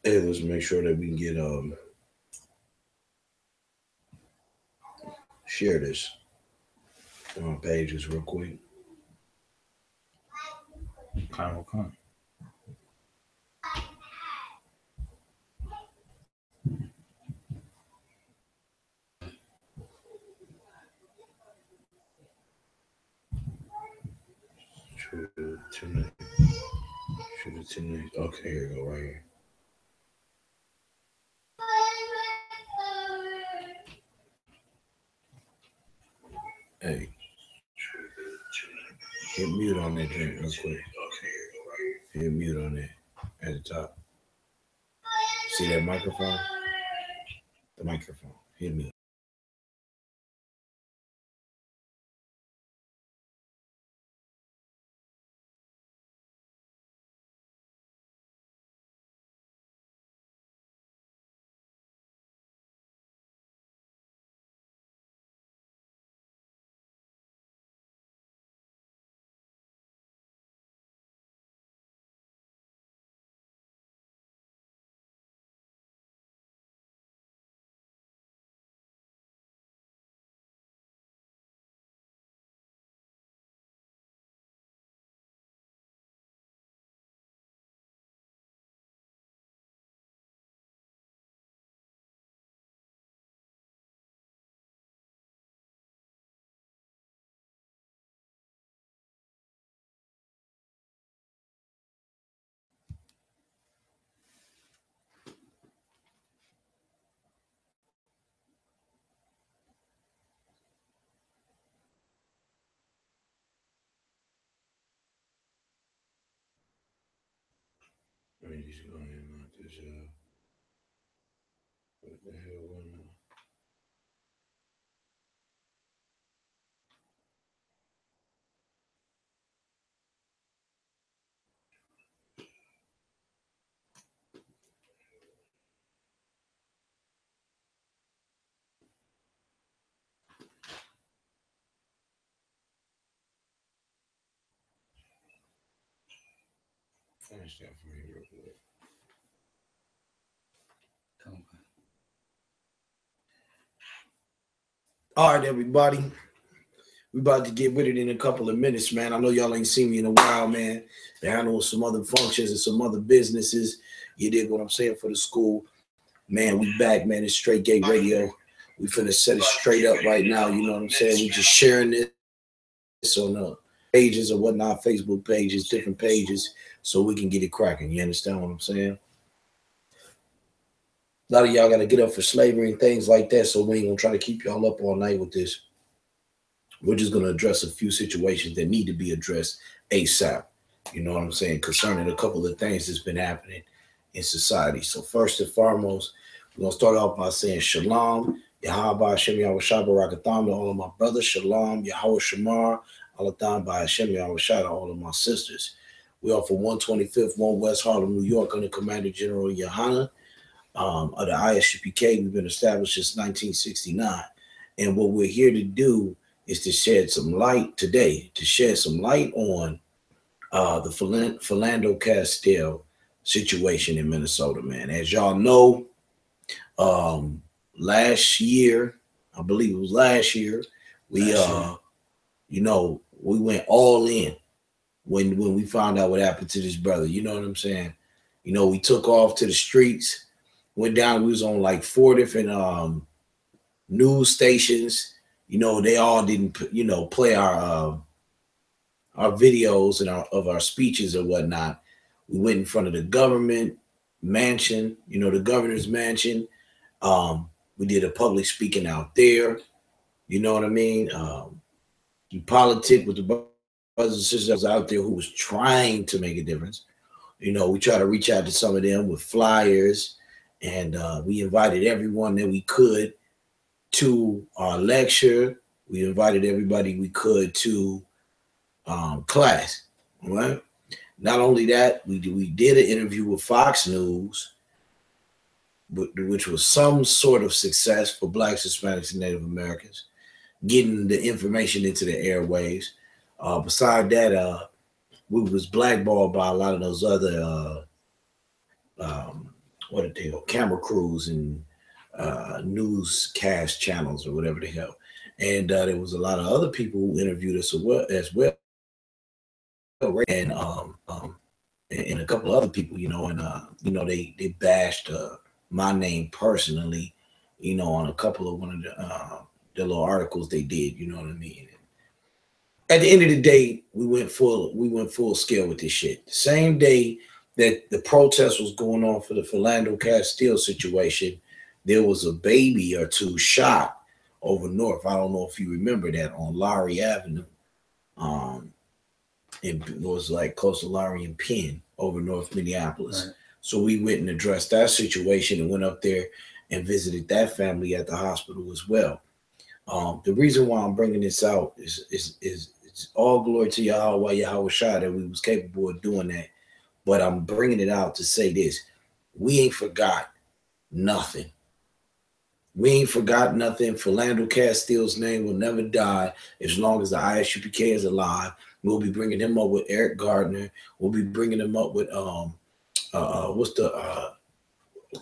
Hey, let's make sure that we can get share this on our pages real quick. Okay. Okay, here we go, right here. Hey, hit mute on that drink real quick. Hit mute on that at the top. See that microphone? The microphone. Hit mute. Let me just go ahead and knock this out. What the hell went on? Finish that for me real quick. All right, everybody. We about to get with it in a couple of minutes, man. I know y'all ain't seen me in a while, man. They're handling some other functions and some other businesses. You dig what I'm saying for the school. Man, we back, man. It's Straight Gate Radio. We finna set it straight up right now. You know what I'm saying? We just sharing this on pages or whatnot, Facebook pages, different pages, so we can get it cracking. You understand what I'm saying? A lot of y'all got to get up for slavery and things like that, so we ain't going to try to keep y'all up all night with this. We're just going to address a few situations that need to be addressed ASAP. You know what I'm saying? Concerning a couple of things that's been happening in society. So first and foremost, we're going to start off by saying Shalom, Yahweh Hashem Yahweh Shabbat Rakatham to all of my brothers. Shalom, Yahweh Shamar, Alatham by Hashem Yahweh Shabbat to all of my sisters. We are for 125th, 1 West Harlem, New York, under Commander General Yahanna of the I.S.U.P.K. We've been established since 1969. And what we're here to do is to shed some light today, to shed some light on the Philando Castile situation in Minnesota, man. As y'all know, last year, I believe it was last year, we you know, we went all in when we found out what happened to this brother. You know what I'm saying? You know, we took off to the streets, went down. We was on like 4 different news stations. You know, they all didn't, you know, play our videos and of our speeches or whatnot. We went in front of the government mansion, you know, the governor's mansion. We did a public speaking out there. You know what I mean? We politic with the brothers and sisters out there who was trying to make a difference. You know, we try to reach out to some of them with flyers, and we invited everyone that we could to our lecture. We invited everybody we could to class. All right. Not only that, we did an interview with Fox News, which was some sort of success for Blacks, Hispanics, and Native Americans, getting the information into the airwaves. Beside that, we was blackballed by a lot of those other what are they called, camera crews and newscast channels or whatever the hell. And there was a lot of other people who interviewed us as well, and and a couple of other people, you know, and you know, they bashed my name personally, you know, on a couple of one of the little articles they did, you know what I mean. At the end of the day, we went full scale with this shit. The same day that the protest was going on for the Philando Castile situation, there was a baby or two shot over north. I don't know if you remember that, on Lowry Avenue. It was like close to Lowry and Penn over North Minneapolis. Right. So we went and addressed that situation and went up there and visited that family at the hospital as well. The reason why I'm bringing this out is it's all glory to Yahweh Shah that we was capable of doing that. But I'm bringing it out to say this: we ain't forgot nothing. We ain't forgot nothing. Philando Castile's name will never die as long as the I.S.U.P.K is alive. We'll be bringing him up with Eric Gardner. We'll be bringing him up with what's the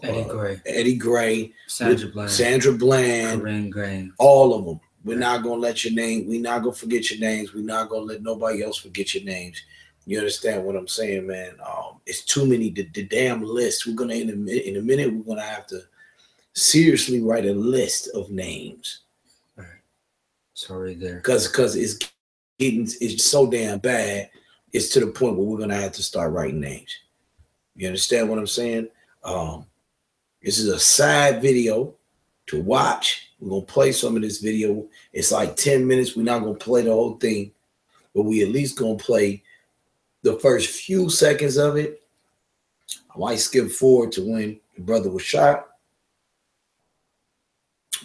Eddie Gray, Sandra Bland, Corinne Gray, all of them. We're not gonna let your name. We're not gonna forget your names. We're not gonna let nobody else forget your names. You understand what I'm saying, man? It's too many. The damn list. We're gonna in a minute. We're gonna have to seriously write a list of names. All right. Sorry there. Because it's so damn bad. It's to the point where we're gonna have to start writing names. You understand what I'm saying? This is a side video to watch. We're gonna play some of this video. It's like 10 minutes. We're not gonna play the whole thing, but we at least gonna play the first few seconds of it. I might skip forward to when the brother was shot,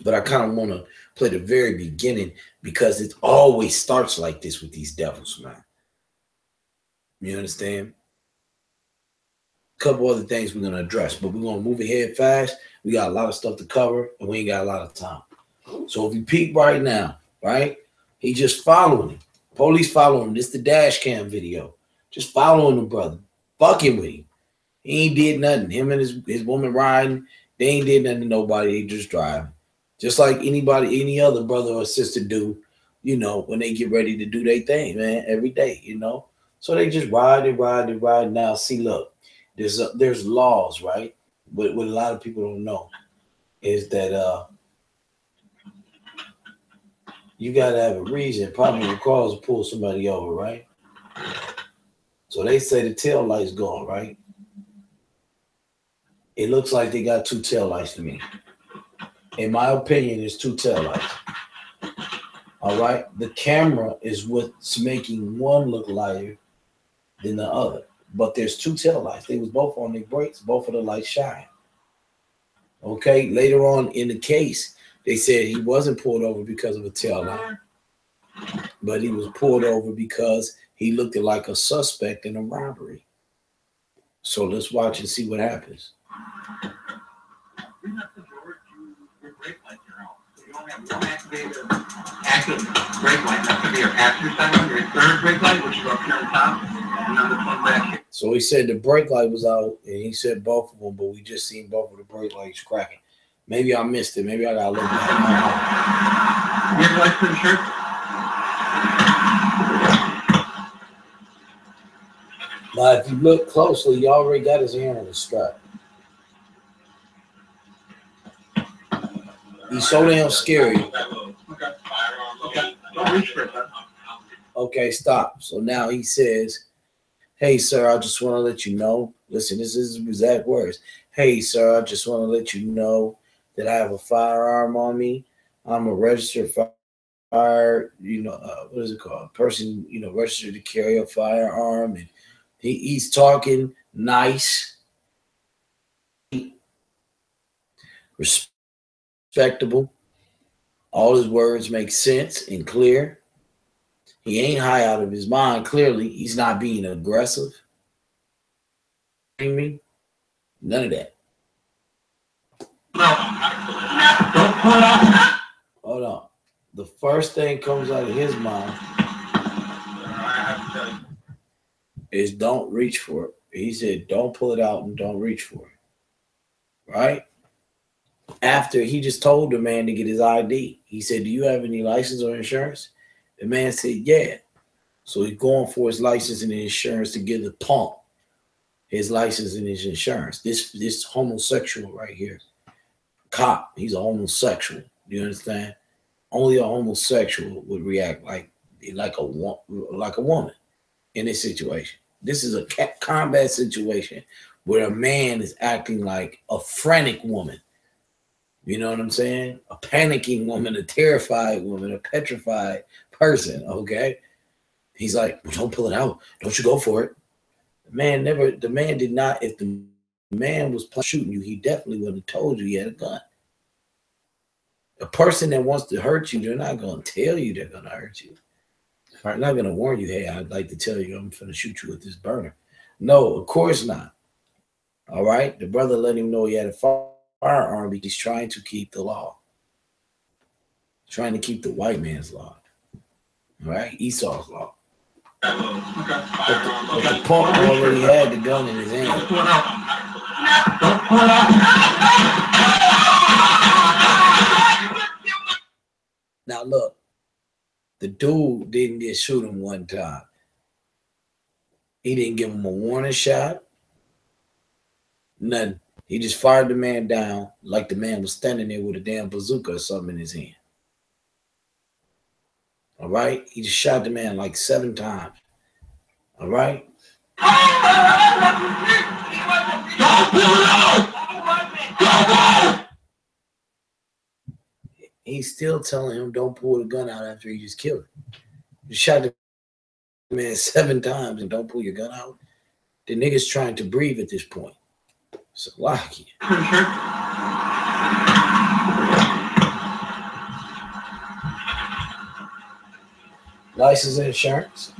but I kind of want to play the very beginning because it always starts like this with these devils, man. You understand? A couple other things we're going to address, but we're going to move ahead fast. We got a lot of stuff to cover, and we ain't got a lot of time. So if you peek right now, right, he just following him. Police following him. This is the dash cam video. Just following the brother, fucking with him. He ain't did nothing. Him and his woman riding, they ain't did nothing to nobody. They just driving. Just like anybody, any other brother or sister do, you know, when they get ready to do their thing, man, every day, you know. So they just ride and ride and ride. Now, see, look, there's laws, right? But what a lot of people don't know is that you got to have a reason, probable cause to pull somebody over, right? So they say the tail light's gone, right? It looks like they got two tail lights to me. In my opinion, it's two tail lights. All right? The camera is what's making one look lighter than the other. But there's two tail lights. They was both on their brakes. Both of the lights shine. Okay? Later on in the case, they said he wasn't pulled over because of a tail light. But he was pulled over because he looked like a suspect in a robbery. So let's watch and see what happens. Brake lights are out. You only have one active brake light. That's going to be your passenger side one, your third brake light, which is up here on top, and then this one back here. So he said the brake light was out, and he said both of them, but we just seen both of the brake lights cracking. Maybe I missed it. Maybe I got to look back. You have lights for the shirt? Now, if you look closely, you already got his hand on the strap. He's so damn scary. Okay, stop. So now he says, hey, sir, I just want to let you know. Listen, this is his exact words. Hey, sir, I just want to let you know that I have a firearm on me. I'm a registered fire, you know, what is it called? Person, you know, registered to carry a firearm. And he's talking nice, respectable. All his words make sense and clear. He ain't high out of his mind. Clearly, he's not being aggressive. None of that. Hold on. The first thing comes out of his mouth. is don't reach for it. He said, don't pull it out and don't reach for it. Right? After he just told the man to get his ID. He said, do you have any license or insurance? The man said, yeah. So he's going for his license and insurance to give the punk his license and his insurance. This homosexual right here, cop, he's a homosexual. Do you understand? Only a homosexual would react like a woman in this situation. This is a combat situation where a man is acting like a frantic woman. You know what I'm saying? A panicking woman, a terrified woman, a petrified person, okay? He's like, well, don't pull it out. Don't you go for it. The man did not, if the man was shooting you, he definitely wouldn't have told you he had a gun. A person that wants to hurt you, they're not going to tell you they're going to hurt you. They're not going to warn you, hey, I'd like to tell you I'm going to shoot you with this burner. No, of course not. All right? The brother let him know he had a firearm because he's trying to keep the law. Trying to keep the white man's law. All right? Esau's law. But the punk already had the gun in his hand. Don't pull it out. Now look, the dude didn't just shoot him one time. He didn't give him a warning shot. Nothing. He just fired the man down like the man was standing there with a damn bazooka or something in his hand. All right? He just shot the man like 7 times. All right? He's still telling him don't pull the gun out after he just killed him. You shot the man 7 times and don't pull your gun out. The nigga's trying to breathe at this point. So lock it. License and insurance.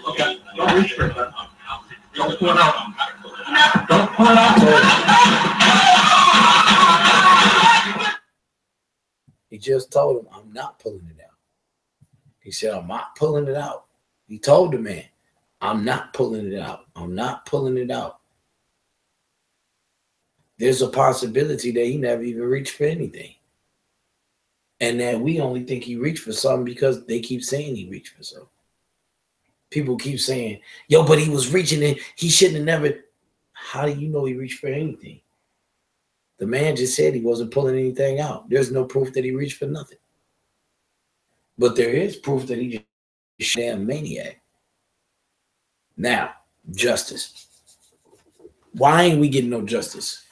Okay. Don't reach for it. Don't pull it out. Don't pull it out. He just told him, I'm not pulling it out. He said, I'm not pulling it out. He told the man, I'm not pulling it out. I'm not pulling it out. There's a possibility that he never even reached for anything. And that we only think he reached for something because they keep saying he reached for something. People keep saying, yo, but he was reaching it. He shouldn't have never. How do you know he reached for anything? The man just said he wasn't pulling anything out. There's no proof that he reached for nothing. But there is proof that he just a damn maniac. Now, justice. Why ain't we getting no justice?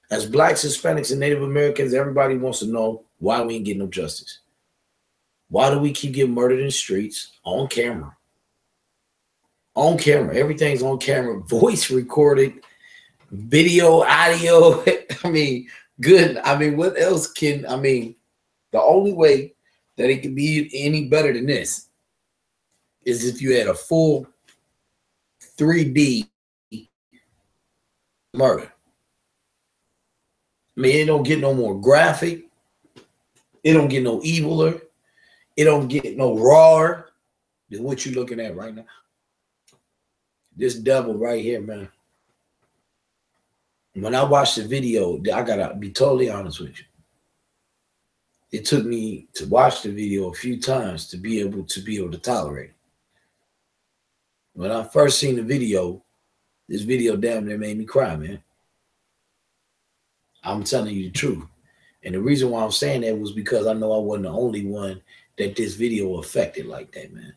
As blacks, Hispanics, and Native Americans, everybody wants to know why we ain't getting no justice. Why do we keep getting murdered in the streets on camera? On camera. Everything's on camera. Voice recorded. Video, audio. I mean, good. I mean, what else can, I mean, the only way that it can be any better than this is if you had a full 3D murder. I mean, it don't get no more graphic. It don't get no eviler. It don't get no rawer than what you're looking at right now. This devil right here, man. When I watched the video, I gotta be totally honest with you. It took me to watch the video a few times to be able to tolerate it. When I first seen the video, this video damn near made me cry, man. I'm telling you the truth. And the reason why I'm saying that was because I know I wasn't the only one that this video affected like that, man.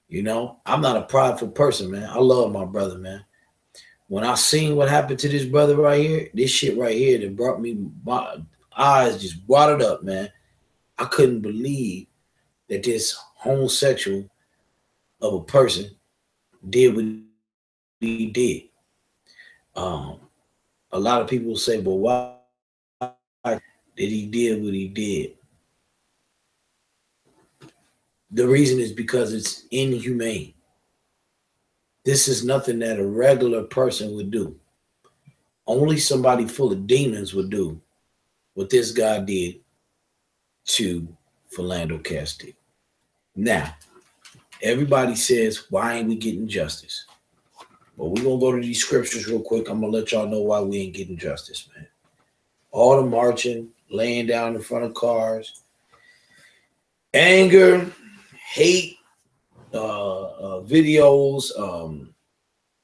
You know, I'm not a prideful person, man. I love my brother, man. When I seen what happened to this brother right here, this shit right here that brought me, my eyes just watered up, man. I couldn't believe that this homosexual of a person did what he did. A lot of people say, well, why did he do what he did? The reason is because it's inhumane. This is nothing that a regular person would do. Only somebody full of demons would do what this guy did. to Philando, Castile. Now, everybody says, why ain't we getting justice? But we're going to go to these scriptures real quick. I'm going to let y'all know why we ain't getting justice, man. All the marching, laying down in front of cars, anger, hate, videos,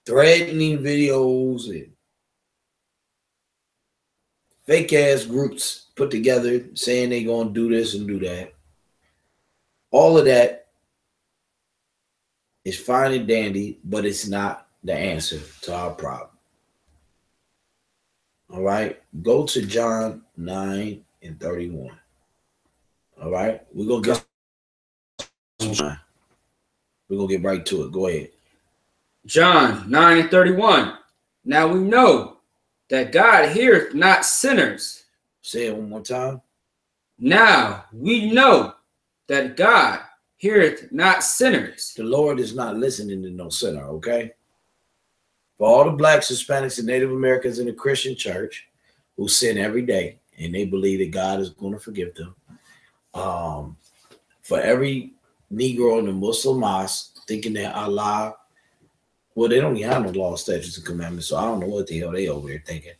threatening videos, and fake ass groups put together saying they gonna do this and do that. All of that is fine and dandy, but it's not the answer to our problem. All right, go to John 9:31. All right, we're gonna get right to it. Go ahead. John 9:31. Now we know that God heareth not sinners. Say it one more time. Now we know that God heareth not sinners. The Lord is not listening to no sinner, okay? For all the blacks, Hispanics, and Native Americans in the Christian church who sin every day and they believe that God is going to forgive them. For every Negro in the Muslim mosque thinking that Allah, well, they don't even have no law, statutes, and commandments, so I don't know what the hell they over there thinking.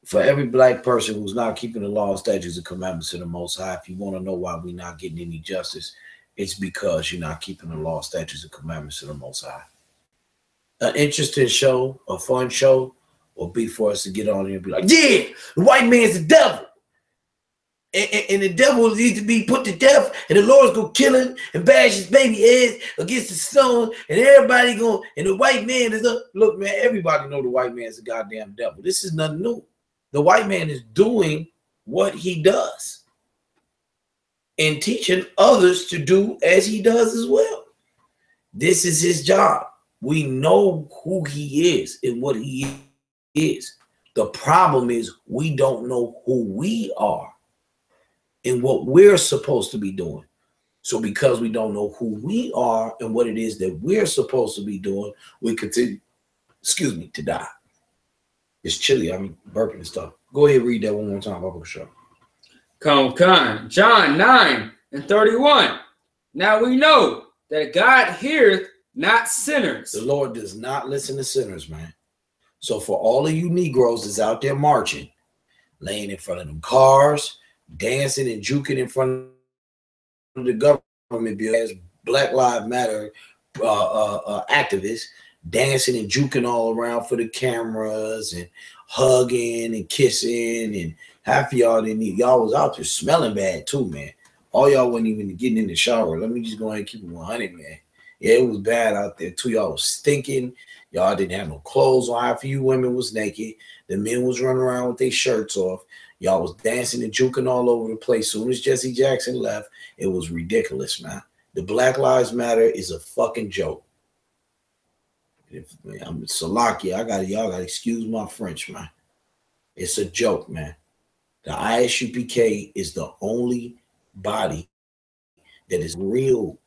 For every black person who's not keeping the law, statutes, and commandments of the Most High, if you want to know why we're not getting any justice, it's because you're not keeping the law, statutes, and commandments of the Most High. An interesting show, a fun show, will be for us to get on here and be like, yeah, the white man's the devil. And the devil needs to be put to death, and the Lord's gonna kill him and bash his baby head against the stone, and everybody gonna, and the white man is up. Look, man, everybody know the white man's the goddamn devil. This is nothing new. The white man is doing what he does and teaching others to do as he does as well. This is his job. We know who he is and what he is. The problem is we don't know who we are and what we're supposed to be doing. So because we don't know who we are and what it is that we're supposed to be doing, we continue, to die. It's chilly. I'm burping and stuff. Go ahead and read that one more time. I'll show. Come. John 9:31. Now we know that God heareth not sinners. The Lord does not listen to sinners, man. So for all of you Negroes that's out there marching, laying in front of them cars, dancing and juking in front of the government as Black Lives Matter activists, dancing and juking all around for the cameras and hugging and kissing, and half of y'all didn't need, y'all was out there smelling bad too, man. All y'all wasn't even getting in the shower. Let me just go ahead and keep it 100, man. Yeah, it was bad out there too. Y'all was stinking. Y'all didn't have no clothes on. Half of you women was naked. The men was running around with their shirts off. Y'all was dancing and juking all over the place. Soon as Jesse Jackson left, it was ridiculous, man. The Black Lives Matter is a fucking joke. I'm Salaki. Y'all gotta excuse my French, man. It's a joke, man. The I.S.U.P.K is the only body that is real.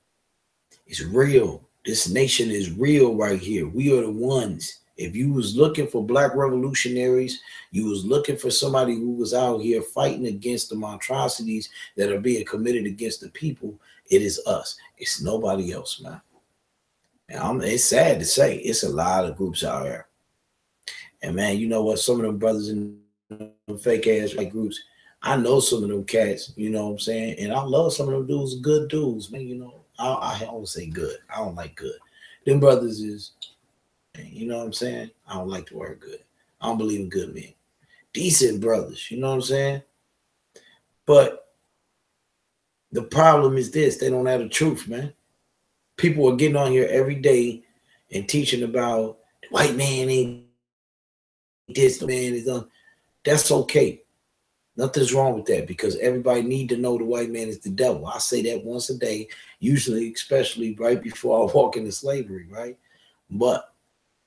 It's real. This nation is real right here. We are the ones. If you was looking for black revolutionaries, you was looking for somebody who was out here fighting against the monstrosities that are being committed against the people, it is us. It's nobody else, man. And it's sad to say, it's a lot of groups out here. And man, you know what? Some of them brothers in them fake ass white groups, I know some of them cats, you know what I'm saying? And I love some of them dudes, good dudes, man, you know. I don't say good. I don't like good. Them brothers is, you know what I'm saying? I don't like the word good. I don't believe in good men. Decent brothers, you know what I'm saying? But the problem is this, they don't have the truth, man. People are getting on here every day and teaching about the white man ain't this, the man is on. That's okay. Nothing's wrong with that because everybody need to know the white man is the devil. I say that once a day, usually, especially right before I walk into slavery, right? But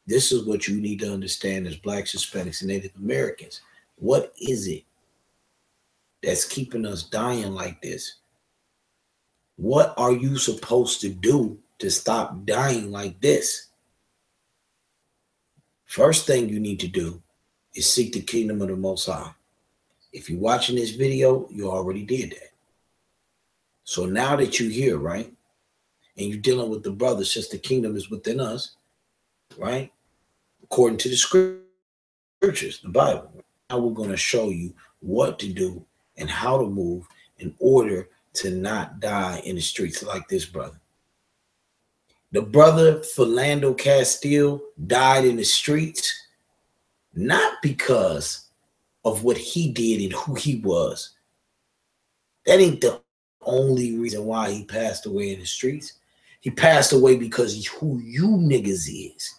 this is what you need to understand as blacks, Hispanics, and Native Americans. What is it that's keeping us dying like this? What are you supposed to do to stop dying like this? First thing you need to do is seek the kingdom of the Most High. If you're watching this video, you already did that. So now that you're here, right, and you're dealing with the brothers, since the kingdom is within us, right, according to the scriptures, the Bible, now we're going to show you what to do and how to move in order to not die in the streets like this brother. The brother Philando Castile died in the streets, not because of what he did and who he was. That ain't the only reason why he passed away in the streets. He passed away because who you niggas is,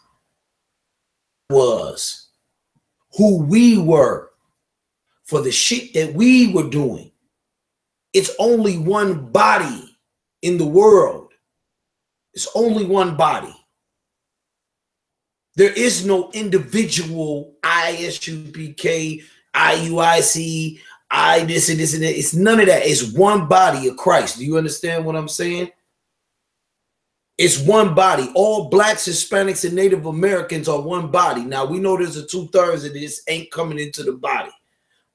was, who we were, for the shit that we were doing. It's only one body in the world. It's only one body. There is no individual I.S.U.P.K, I.U.I.C, I this and this and that. It's none of that. It's one body of Christ. Do you understand what I'm saying? It's one body. All blacks, Hispanics, and Native Americans are one body. Now, we know there's a 2/3 of this ain't coming into the body.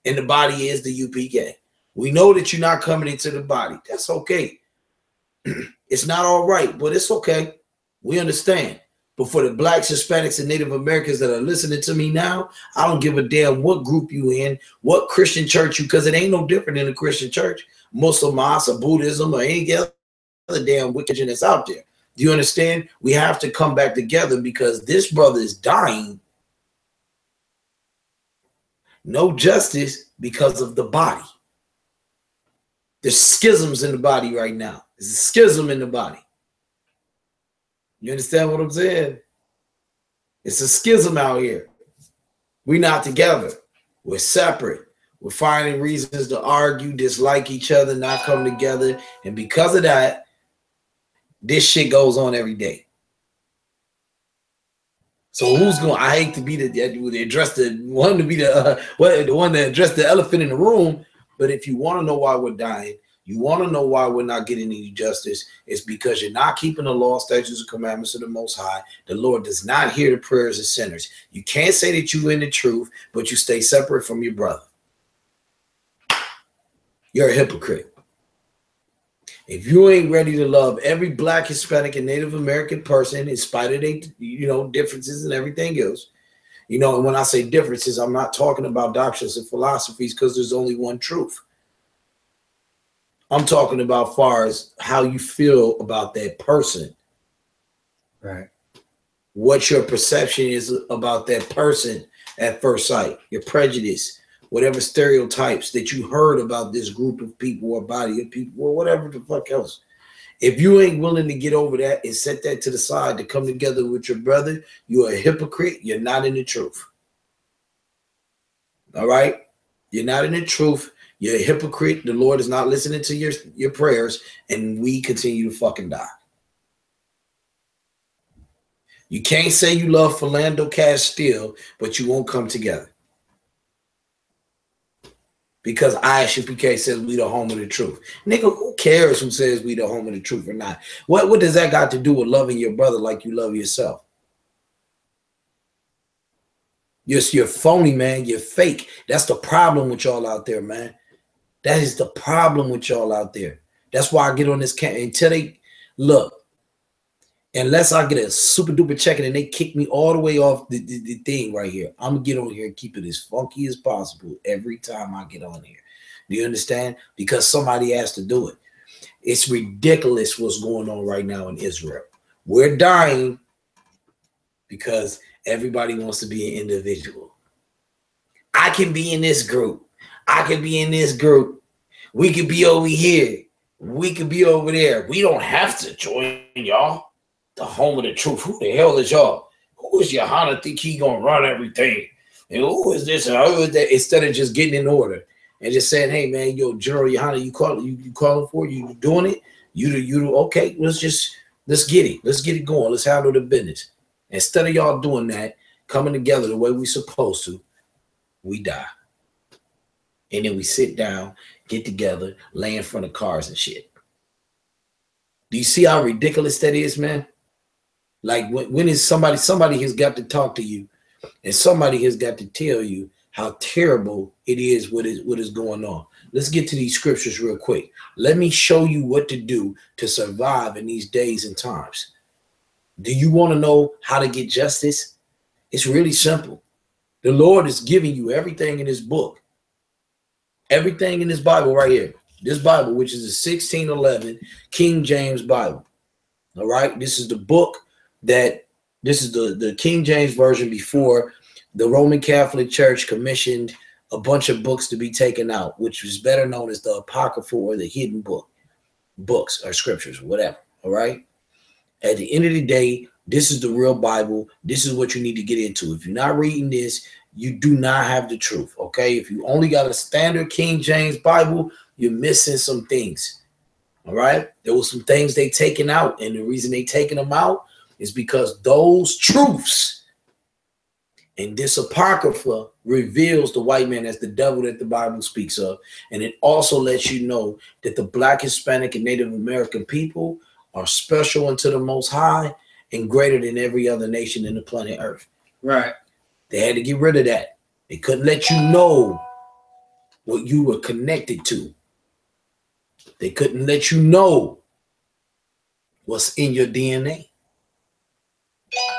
And the body is the U.P.K. We know that you're not coming into the body. That's okay. It's not all right, but it's okay. We understand. But for the blacks, Hispanics, and Native Americans that are listening to me now, I don't give a damn what group you in, what Christian church you, because it ain't no different in a Christian church, Muslim, or Buddhism, or any other damn wicked that's out there. Do you understand? We have to come back together because this brother is dying. No justice because of the body. There's schisms in the body right now. There's a schism in the body. You understand what I'm saying? It's a schism out here. We're not together. We're separate. We're finding reasons to argue, dislike each other, not come together. And because of that, this shit goes on every day. So who's going? I hate to be the address the one to be the one that addressed the elephant in the room. But if you want to know why we're dying, you want to know why we're not getting any justice, it's because you're not keeping the law, statutes, and commandments of the Most High. The Lord does not hear the prayers of sinners. You can't say that you're in the truth, but you stay separate from your brother. You're a hypocrite. If you ain't ready to love every black, Hispanic, and Native American person, in spite of their, differences and everything else, and when I say differences, I'm not talking about doctrines and philosophies because there's only one truth. I'm talking about far as how you feel about that person. Right. What your perception is about that person at first sight, your prejudice, whatever stereotypes that you heard about this group of people or body of people or whatever the fuck else. If you ain't willing to get over that and set that to the side to come together with your brother, you're a hypocrite. You're not in the truth. All right? You're not in the truth. You're a hypocrite. The Lord is not listening to your prayers, and we continue to fucking die. You can't say you love Philando Castile, but you won't come together. Because I.S.U.P.K says we the home of the truth. Nigga, who cares who says we the home of the truth or not? What does that got to do with loving your brother like you love yourself? You're phony, man. You're fake. That's the problem with y'all out there, man. That is the problem with y'all out there. That's why I get on this camp until they look. Unless I get a super duper checking and they kick me all the way off the thing right here, I'm gonna get on here and keep it as funky as possible every time I get on here. Do you understand? Because somebody has to do it. It's ridiculous what's going on right now in Israel. We're dying because everybody wants to be an individual. I can be in this group. I can be in this group. We could be over here. We could be over there. We don't have to join y'all. The home of the truth. Who the hell is y'all? Who is Johanna think he gonna run everything? And who is this and who is that? Instead of just getting in order and just saying, hey man, yo, General Johanna, you calling for it? You doing it? You okay, let's get it. Let's get it going. Let's handle the business. Instead of y'all doing that, coming together the way we supposed to, we die. And then we sit down, get together, lay in front of cars and shit. Do you see how ridiculous that is, man? Like when is somebody has got to talk to you and somebody has got to tell you how terrible it is what is going on. Let's get to these scriptures real quick. Let me show you what to do to survive in these days and times. Do you want to know how to get justice? It's really simple. The Lord is giving you everything in his book. Everything in this Bible right here. This Bible, which is a 1611 King James Bible. All right. This is the book that, this is the King James version before the Roman Catholic Church commissioned a bunch of books to be taken out, which is better known as the Apocryphal or the hidden books or scriptures, whatever. All right. At the end of the day, this is the real Bible. This is what you need to get into. If you're not reading this, you do not have the truth. Okay. If you only got a standard King James Bible, you're missing some things. All right. There were some things they taken out. And the reason they taken them out is because those truths and this Apocrypha reveals the white man as the devil that the Bible speaks of. And it also lets you know that the Black, Hispanic, and Native American people are special unto the Most High and greater than every other nation in the planet Earth. Right. They had to get rid of that. They couldn't let you know what you were connected to. They couldn't let you know what's in your DNA.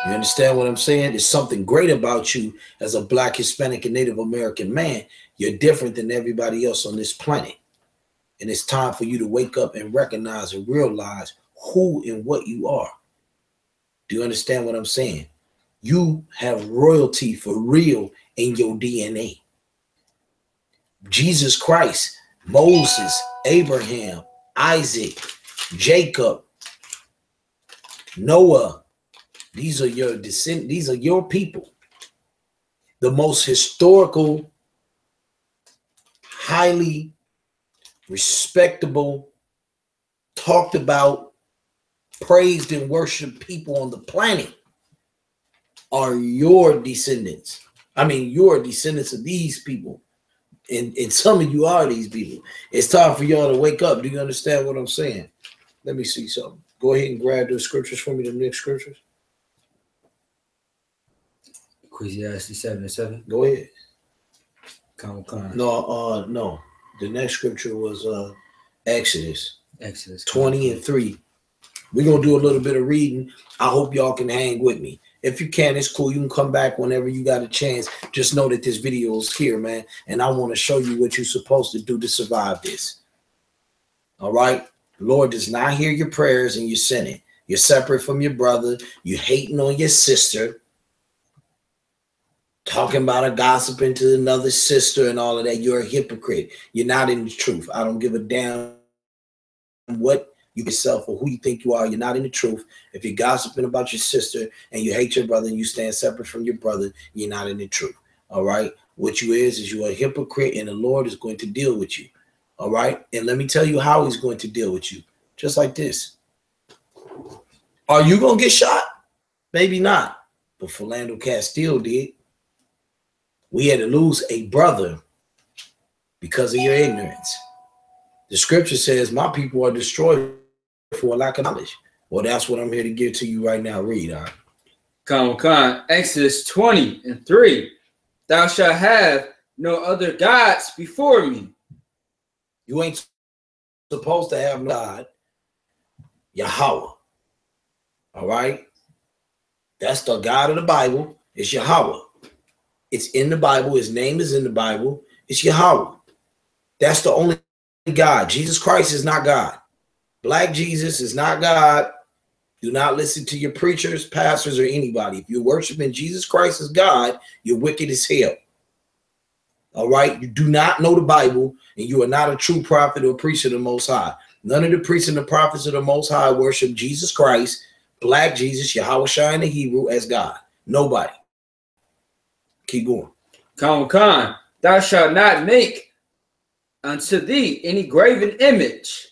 You understand what I'm saying? There's something great about you as a Black, Hispanic, and Native American man. You're different than everybody else on this planet. And it's time for you to wake up and recognize and realize who and what you are. Do you understand what I'm saying? You have royalty for real in your DNA. Jesus Christ, Moses, Abraham, Isaac, Jacob, Noah. These are your descendants. These are your people. The most historical, highly respectable, talked about, praised and worshiped people on the planet are your descendants. I mean, you're descendants of these people. And some of you are these people. It's time for y'all to wake up. Do you understand what I'm saying? Let me see something. Go ahead and grab those scriptures for me, the next scriptures. Ecclesiastes 7:7. Go ahead. No. No. The next scripture was Exodus 20:3. We're going to do a little bit of reading. I hope y'all can hang with me. If you can, it's cool. You can come back whenever you got a chance. Just know that this video is here, man. And I want to show you what you're supposed to do to survive this. All right? The Lord does not hear your prayers and you're sinning. You're separate from your brother. You're hating on your sister. Talking about a gossiping to another sister and all of that. You're a hypocrite. You're not in the truth. I don't give a damn what you yourself or who you think you are. You're not in the truth. If you're gossiping about your sister and you hate your brother and you stand separate from your brother, you're not in the truth. All right. What you is you're a hypocrite and the Lord is going to deal with you. All right. And let me tell you how he's going to deal with you. Just like this. Are you going to get shot? Maybe not. But Philando Castile did. We had to lose a brother because of your ignorance. The scripture says, my people are destroyed for a lack of knowledge. Well, that's what I'm here to give to you right now. Read, all right? Exodus 20:3. Thou shalt have no other gods before me. You ain't supposed to have no God. Yahweh. All right? That's the God of the Bible. It's Yahweh. It's in the Bible. His name is in the Bible. It's Yahweh. That's the only God. Jesus Christ is not God. Black Jesus is not God. Do not listen to your preachers, pastors, or anybody. If you're worshiping Jesus Christ as God, you're wicked as hell. All right? You do not know the Bible, and you are not a true prophet or priest of the Most High. None of the priests and the prophets of the Most High worship Jesus Christ, Black Jesus, Yahweh Shai in the Hebrew, as God. Nobody. Keep going. Thou shalt not make unto thee any graven image.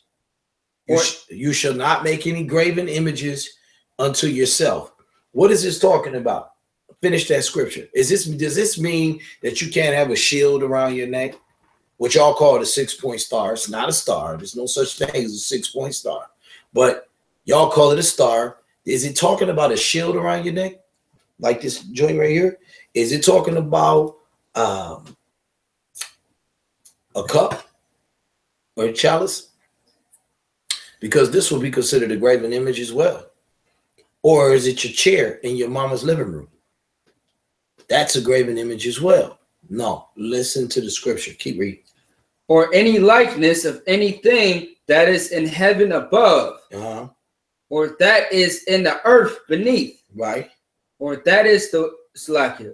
You shall not make any graven images unto yourself. What is this talking about? Finish that scripture. Does this mean that you can't have a shield around your neck? What y'all call it a 6-point star. It's not a star. There's no such thing as a 6-point star. But y'all call it a star. Is it talking about a shield around your neck? Like this joint right here? Is it talking about a cup or a chalice? Because this will be considered a graven image as well. Or is it your chair in your mama's living room? That's a graven image as well. No, listen to the scripture. Keep reading. Or any likeness of anything that is in heaven above, or that is in the earth beneath, right? Or that is the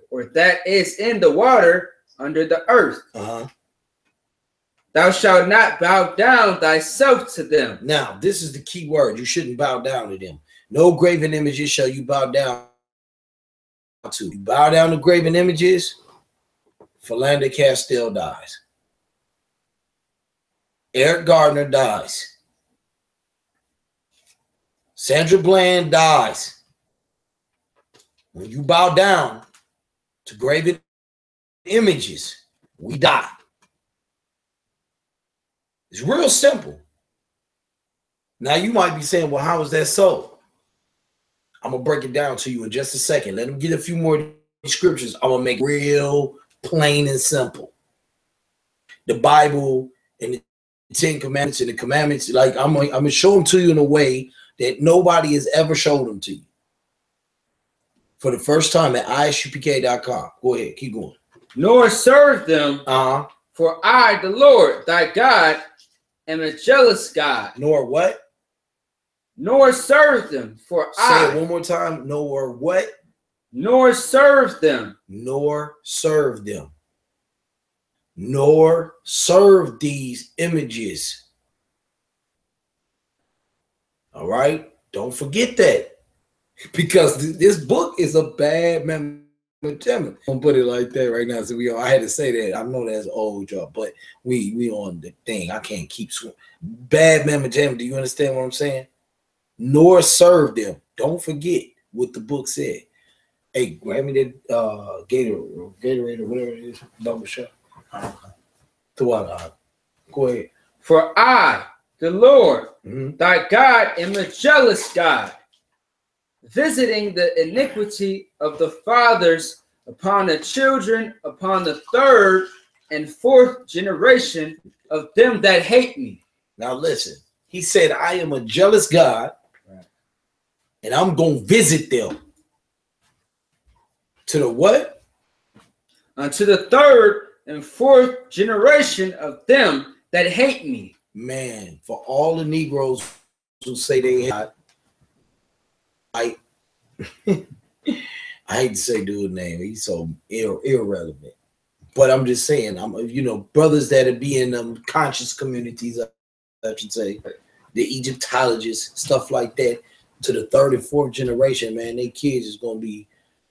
or that is in the water under the earth. Thou shalt not bow down thyself to them. Now, this is the key word. You shouldn't bow down to them. No graven images shall you bow down to. You bow down to graven images, Philando Castile dies. Eric Gardner dies. Sandra Bland dies. When you bow down to graven images, we die. It's real simple. Now you might be saying, well, how is that so? I'm going to break it down to you in just a second. Let them get a few more scriptures. I'm going to make it real plain and simple. The Bible and the 10 Commandments and the commandments, like I'm going to show them to you in a way that nobody has ever showed them to you. For the first time at I.S.U.P.K.com. Go ahead, keep going. Nor serve them, for I, the Lord, thy God, am a jealous God. Nor what? Nor serve them, for Say it one more time. Nor what? Nor serve them. Nor serve them. Nor serve these images. All right? Don't forget that. Because this book is a bad memory. I'm gonna put it like that right now. So I had to say that. I know that's old, y'all, but we on the thing. I can't keep bad memory. Do you understand what I'm saying? Nor serve them. Don't forget what the book said. Hey, grab me that Gatorade or whatever it is. Double shot. Go ahead. For I, the Lord, thy God, am a jealous God, visiting the iniquity of the fathers upon the children, upon the third and fourth generation of them that hate me. Now listen, he said, I am a jealous God, and I'm going to visit them. To the what? Unto the third and fourth generation of them that hate me. Man, for all the Negroes who say they hate, I hate to say dude's name. He's so irrelevant. But I'm just saying, brothers that be in conscious communities, I should say, the Egyptologists, stuff like that, to the third and fourth generation, man, their kids is going to be,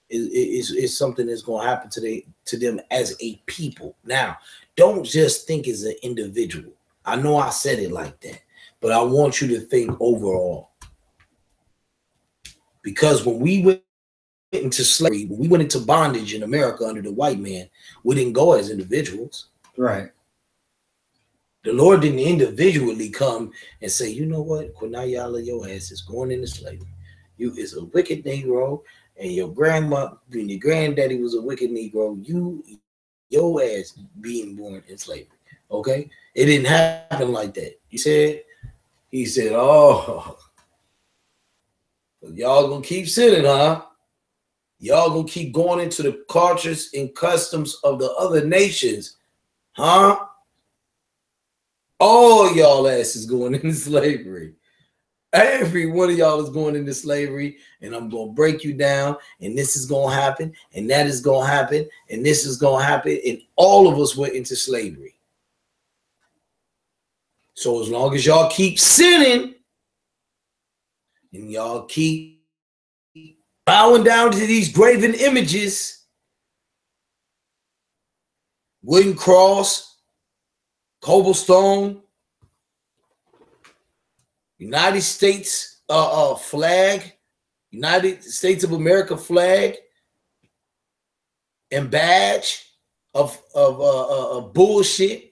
is something that's going to happen to them as a people. Now, don't just think as an individual. I know I said it like that, but I want you to think overall. Because when we went into slavery, when we went into bondage in America under the white man, we didn't go as individuals. Right. The Lord didn't individually come and say, you know what, Quinayala, your ass is going into slavery. You is a wicked Negro, and your grandma and your granddaddy was a wicked Negro. Your ass being born in slavery. Okay? It didn't happen like that. He said, oh, y'all gonna keep sinning, huh? Y'all gonna keep going into the cultures and customs of the other nations, huh? All y'all asses going into slavery. Every one of y'all is going into slavery, and I'm gonna break you down, and this is gonna happen, and that is gonna happen, and this is gonna happen, and all of us went into slavery. So as long as y'all keep sinning, and y'all keep bowing down to these graven images, wooden cross, cobblestone, United States flag, United States of America flag, and badge of bullshit.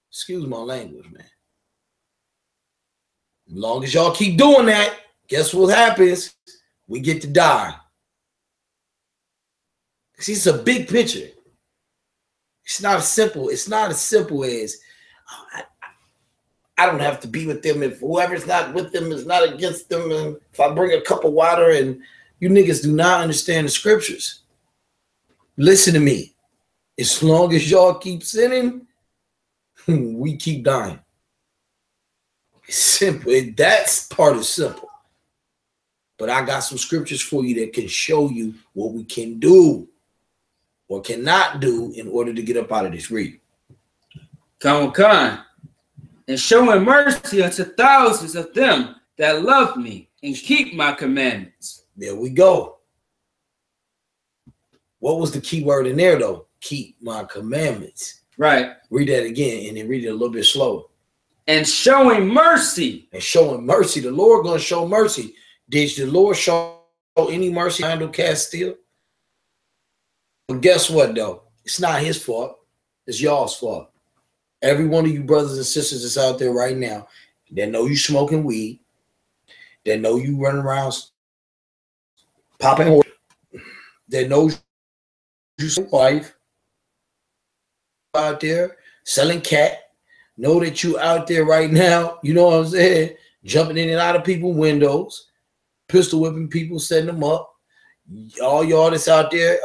Excuse my language, man. As long as y'all keep doing that, guess what happens? We get to die. See, it's a big picture. It's not as simple. It's not as simple as I don't have to be with them if whoever's not with them is not against them. And if I bring a cup of water, and you niggas do not understand the scriptures. Listen to me. As long as y'all keep sinning, we keep dying. It's simple. That part is simple. But I got some scriptures for you that can show you what we can do or cannot do in order to get up out of this. Read. Come, and showing mercy unto thousands of them that love me and keep my commandments. There we go. What was the key word in there, though? Keep my commandments. Right. Read that again, and then read it a little bit slower. And showing mercy. And showing mercy. The Lord going to show mercy. Did the Lord show any mercy on Castile? But guess what, though? It's not his fault. It's y'all's fault. Every one of you brothers and sisters that's out there right now that know you smoking weed, that know you running around popping, that knows you wife out there selling cat, know that you out there right now, you know what I'm saying, jumping in and out of people's windows, pistol whipping people, setting them up. All y'all that's out there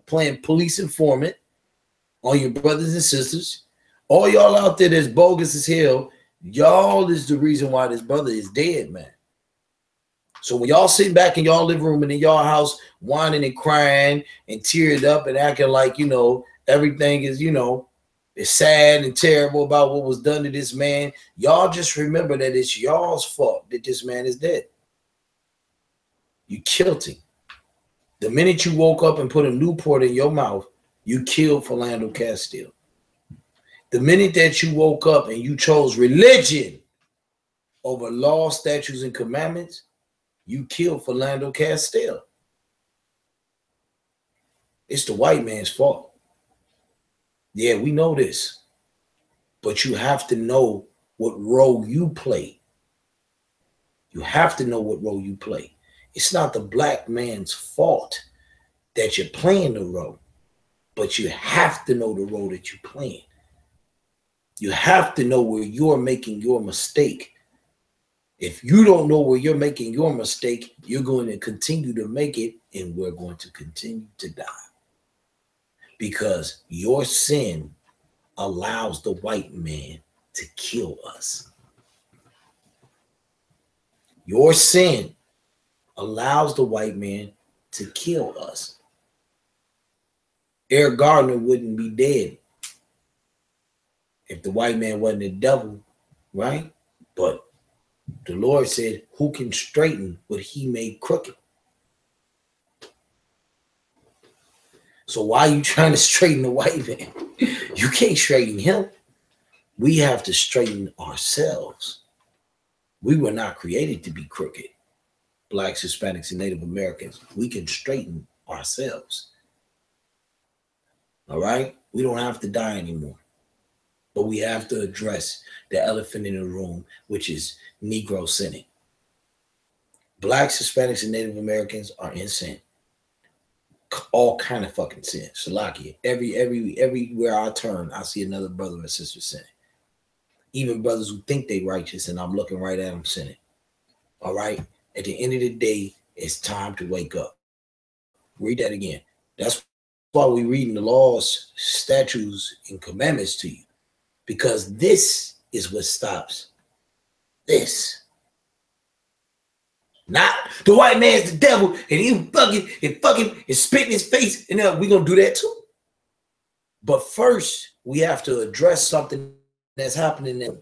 playing police informant on your brothers and sisters, all y'all out there that's bogus as hell, y'all is the reason why this brother is dead, man. So when y'all sitting back in y'all living room and in y'all house whining and crying and teared up and acting like, you know, everything is, you know, it's sad and terrible about what was done to this man, y'all just remember that it's y'all's fault that this man is dead. You killed him. The minute you woke up and put a Newport in your mouth, you killed Philando Castile. The minute that you woke up and you chose religion over law, statutes, and commandments, you killed Philando Castile. It's the white man's fault. Yeah, we know this. But you have to know what role you play. You have to know what role you play. It's not the black man's fault that you're playing the role. But you have to know the role that you're playing. You have to know where you're making your mistake. If you don't know where you're making your mistake, you're going to continue to make it, and we're going to continue to die. Because your sin allows the white man to kill us. Your sin allows the white man to kill us. Eric Gardner wouldn't be dead if the white man wasn't the devil, right? But the Lord said, who can straighten what he made crooked? So why are you trying to straighten the white man? You can't straighten him. We have to straighten ourselves. We were not created to be crooked. Blacks, Hispanics, and Native Americans, we can straighten ourselves. All right? We don't have to die anymore. But we have to address the elephant in the room, which is Negro sinning. Blacks, Hispanics, and Native Americans are in sin. All kind of fucking sin. Shalakia. Everywhere I turn, I see another brother or sister sinning. Even brothers who think they righteous, and I'm looking right at them sinning. All right? At the end of the day, it's time to wake up. Read that again. That's why we're reading the laws, statutes, and commandments to you. Because this is what stops this. Not the white man's the devil and he fucking and spit in his face, and we're gonna do that too. But first, we have to address something that's happening there.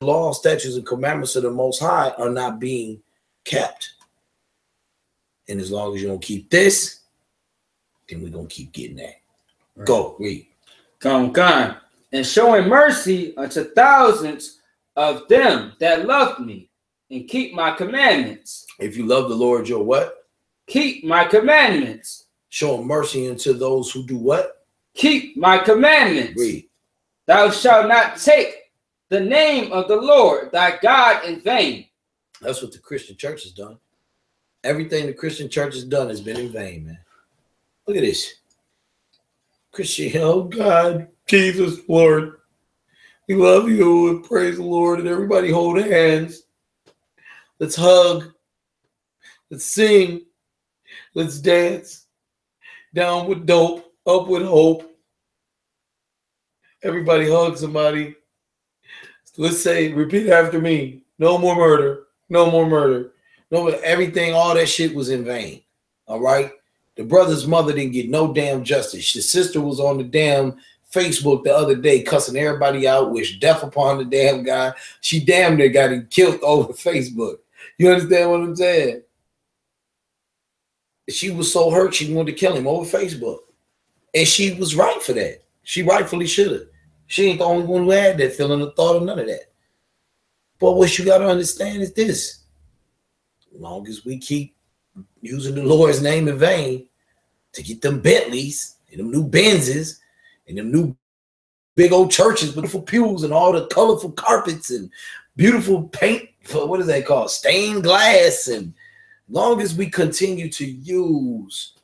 Law, statutes, and commandments of the Most High are not being kept. And as long as you don't keep this, then we're gonna keep getting that. Right. Go, read. Come. And showing mercy unto thousands of them that love me and keep my commandments. If you love the Lord, you'll what? Keep my commandments. Showing mercy unto those who do what? Keep my commandments. Read. Thou shalt not take the name of the Lord thy God in vain. That's what the Christian church has done. Everything the Christian church has done has been in vain, man. Look at this. Christian, oh God, Jesus, Lord. We love you and praise the Lord. And everybody hold hands. Let's hug. Let's sing. Let's dance. Down with dope. Up with hope. Everybody hug somebody. Let's say, repeat after me. No more murder. No more murder. No more, everything, all that shit was in vain. All right? The brother's mother didn't get no damn justice. His sister was on the damn Facebook the other day cussing everybody out, wished death upon the damn guy. She damn near got him killed over Facebook. You understand what I'm saying? She was so hurt she wanted to kill him over Facebook. And she was right for that. She rightfully should have. She ain't the only one who had that feeling or thought of none of that. But what you got to understand is this. As long as we keep using the Lord's name in vain to get them Bentleys and them new Benzes and them new big old churches, beautiful pews and all the colorful carpets and beautiful paint, for what is that called? Stained glass. And as long as we continue to use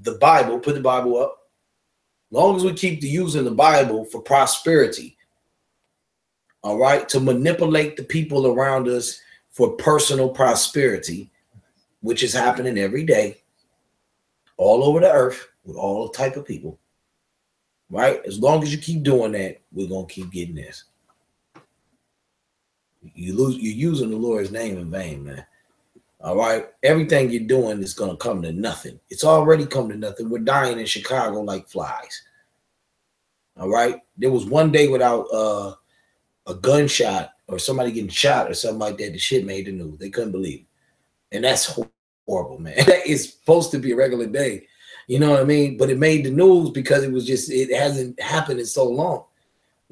the Bible, put the Bible up, as long as we keep using the Bible for prosperity, all right, to manipulate the people around us for personal prosperity, which is happening every day, all over the earth, with all type of people, right? As long as you keep doing that, we're going to keep getting this. You're using the Lord's name in vain, man. All right? Everything you're doing is going to come to nothing. It's already come to nothing. We're dying in Chicago like flies. All right? There was one day without a gunshot or somebody getting shot or something like that. The shit made the news. They couldn't believe it. And that's horrible, man. That is supposed to be a regular day. You know what I mean? But it made the news because it hasn't happened in so long.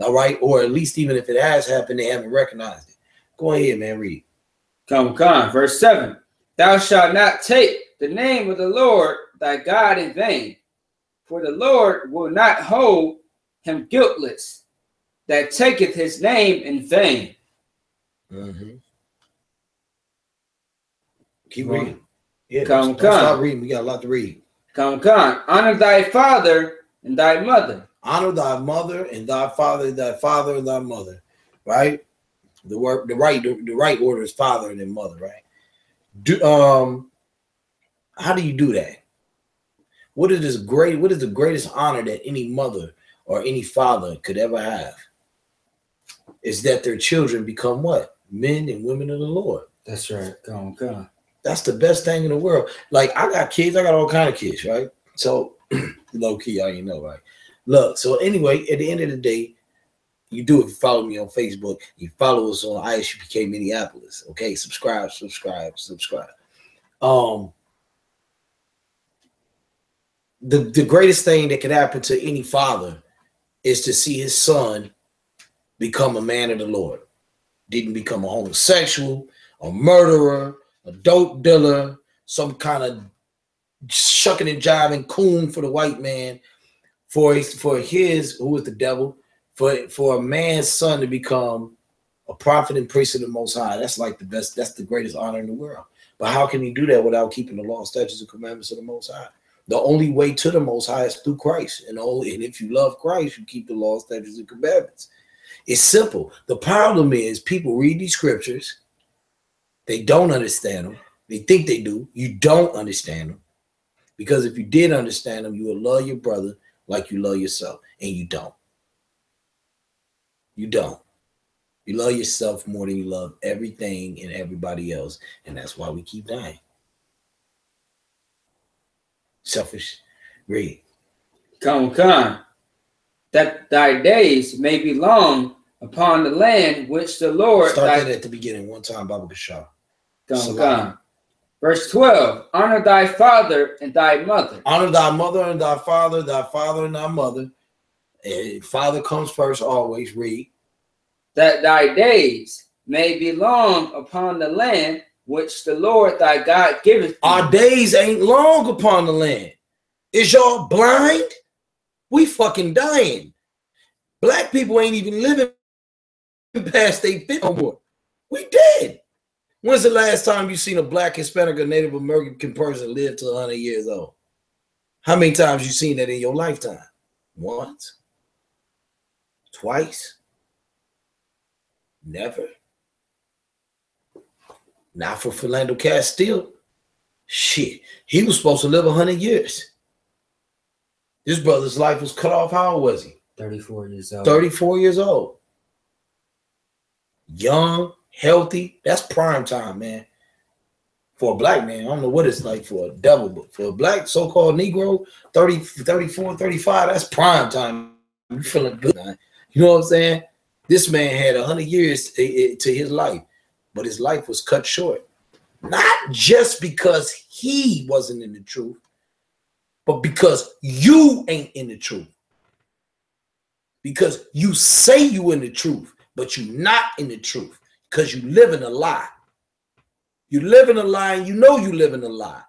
All right? Or at least even if it has happened, they haven't recognized it. Go ahead, man. Read. Come, verse 7. Thou shalt not take the name of the Lord thy God in vain, for the Lord will not hold him guiltless that taketh his name in vain. Mm-hmm. Keep reading. Yeah, don't stop reading. We got a lot to read. Come. Honor thy father and thy mother. Honor thy mother and thy father and thy mother. Right? The right order is father and then mother, right? How do you do that? What is the greatest honor that any mother or any father could ever have? Is that their children become what? Men and women of the Lord. That's right. Come. That's the best thing in the world. Like, I got kids, I got all kind of kids, right? So low key, I you know, right? Look, so anyway, at the end of the day, you do if you follow me on Facebook, you follow us on I.S.U.P.K Minneapolis. Okay, subscribe. The greatest thing that could happen to any father is to see his son become a man of the Lord. Didn't become a homosexual, a murderer, a dope dealer, some kind of shucking and jiving coon for the white man, for his who is the devil, for a man's son to become a prophet and priest of the Most High. That's like the best, that's the greatest honor in the world. But how can he do that without keeping the law, statutes, and commandments of the Most High? The only way to the Most High is through Christ. And if you love Christ, you keep the law, statutes, and commandments. It's simple. The problem is people read these scriptures. They don't understand them. They think they do. You don't understand them. Because if you did understand them, you would love your brother like you love yourself. And you don't. You don't. You love yourself more than you love everything and everybody else. And that's why we keep dying. Selfish. Read. Come. That thy days may be long upon the land which the Lord... Start that at the beginning. One time, Baba Gashar. Come. Verse 12. Honor thy father and thy mother. Honor thy mother and thy father and thy mother. And father comes first always. Read. That thy days may be long upon the land which the Lord thy God giveth thee. Our days ain't long upon the land. Is y'all blind? We fucking dying. Black people ain't even living past they 50 no more. We dead. When's the last time you seen a black, Hispanic, or Native American person live to 100 years old? How many times you seen that in your lifetime? Once? Twice? Never? Not for Philando Castile. Shit, he was supposed to live 100 years. This brother's life was cut off. How old was he? 34 years old. 34 years old. Young, healthy. That's prime time, man. For a black man, I don't know what it's like for a devil, but for a black so-called Negro, 30, 34, 35, that's prime time. You feeling good, man. You know what I'm saying? This man had 100 years to his life, but his life was cut short. Not just because he wasn't in the truth, but because you ain't in the truth. Because you say you in the truth, but you're not in the truth because you live in a lie. You live in a lie and you know you live in a lie.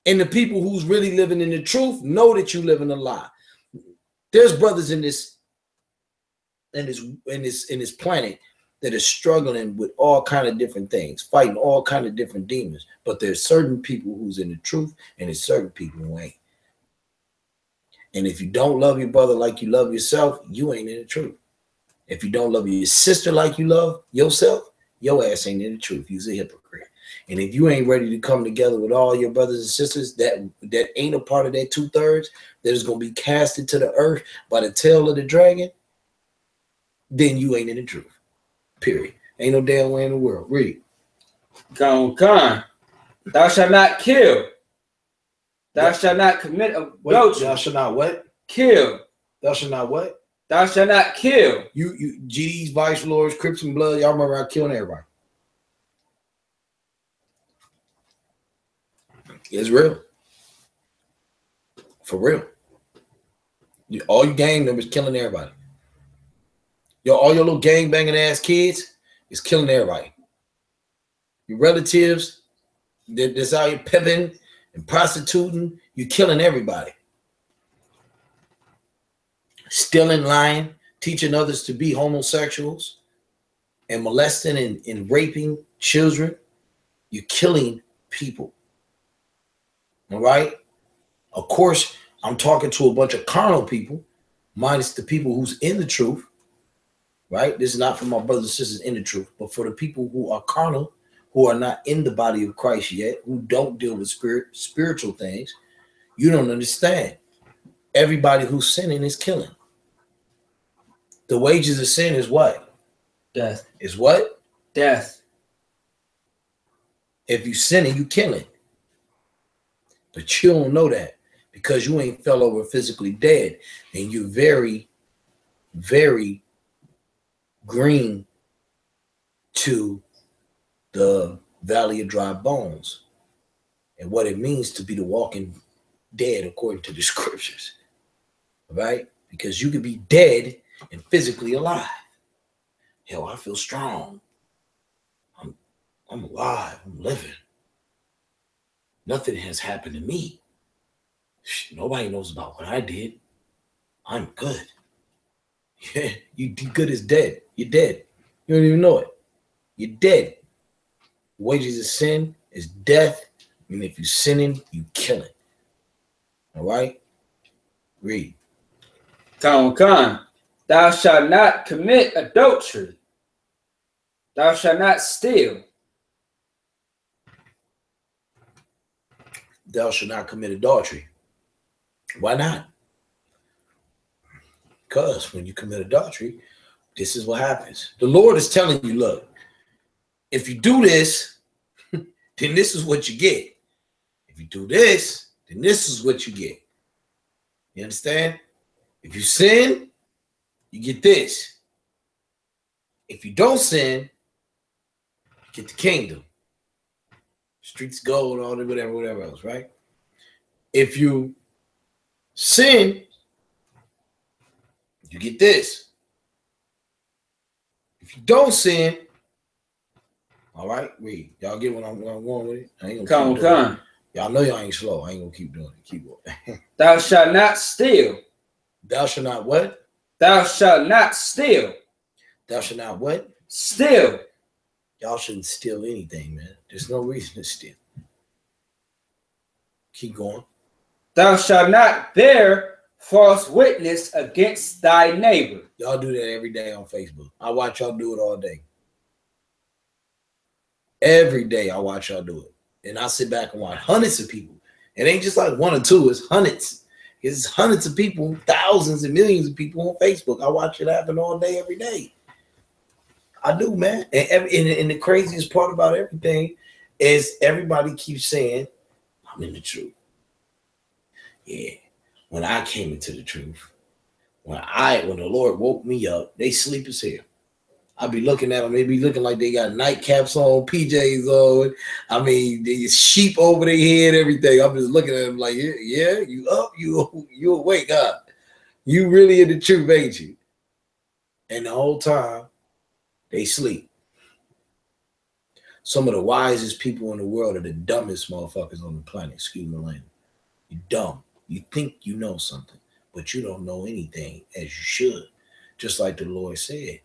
And the people who's really living in the truth know that you live in a lie. There's brothers in this planet that are struggling with all kind of different things, fighting all kind of different demons. But there's certain people who's in the truth and there's certain people who ain't. And if you don't love your brother like you love yourself, you ain't in the truth. If you don't love your sister like you love yourself, your ass ain't in the truth. You's a hypocrite. And if you ain't ready to come together with all your brothers and sisters that ain't a part of that 2/3 that is going to be casted to the earth by the tail of the dragon, then you ain't in the truth. Period. Ain't no damn way in the world. Read. Con. Thou shalt not kill. Thou shalt not commit adultery. Thou shalt not what? Kill. Thou shalt not what? Thou shalt not kill. You G's, Vice Lords, Crips and Blood, y'all remember I killing everybody. It's real. For real. All you gang members killing everybody. All your little gang banging ass kids is killing everybody. Your relatives that's out here pimping and prostituting, you're killing everybody. Stealing, lying, teaching others to be homosexuals, and molesting and raping children. You're killing people. All right? Of course, I'm talking to a bunch of carnal people, minus the people who's in the truth. Right? This is not for my brothers and sisters in the truth, but for the people who are carnal, who are not in the body of Christ yet, who don't deal with spiritual things. You don't understand. Everybody who's sinning is killing. The wages of sin is what? Death. Is what? Death. If you sinning, you killing. But you don't know that because you ain't fell over physically dead. And you're very, very green to the valley of dry bones and what it means to be the walking dead according to the scriptures. Right? Because you could be dead and physically alive. Hell, I feel strong. I'm alive. I'm living. Nothing has happened to me. Nobody knows about what I did. I'm good. Yeah, you good as dead. You're dead. You don't even know it. You're dead. The wages of sin is death. And if you're sinning, you killing. All right? Read. Con. Thou shalt not commit adultery. Thou shalt not steal. Thou shalt not commit adultery. Why not? Because when you commit adultery, this is what happens. The Lord is telling you, look, if you do this, then this is what you get. If you do this, then this is what you get. You understand? If you sin, you get this. If you don't sin, you get the kingdom. Streets gold, all that, whatever else, right? If you sin, you get this. If you don't sin, all right, read. Y'all get what I'm going with it? I ain't gonna keep doing it. Y'all know y'all ain't slow. I ain't gonna keep doing it. Keep going. Thou shalt not steal. Thou shalt not what? Thou shalt not steal. Thou shalt not what? Steal. Y'all shouldn't steal anything, man. There's no reason to steal. Keep going. Thou shalt not bear false witness against thy neighbor. Y'all do that every day on Facebook. I watch y'all do it all day. Every day I watch y'all do it. And I sit back and watch hundreds of people. It ain't just like one or two, it's hundreds. It's hundreds of people, thousands and millions of people on Facebook. I watch it happen all day, every day. I do, man. And the craziest part about everything is everybody keeps saying, I'm in the truth. Yeah. When I came into the truth, when the Lord woke me up, they sleep as hell. I be looking at them, they be looking like they got nightcaps on, PJs on. I mean, there's sheep over their head, everything. I'm just looking at them like, yeah, you up, you awake up. You really in the truth, ain't you? And the whole time, they sleep. Some of the wisest people in the world are the dumbest motherfuckers on the planet. Excuse me, Lane. You're dumb. You think you know something, but you don't know anything as you should. Just like the Lord said.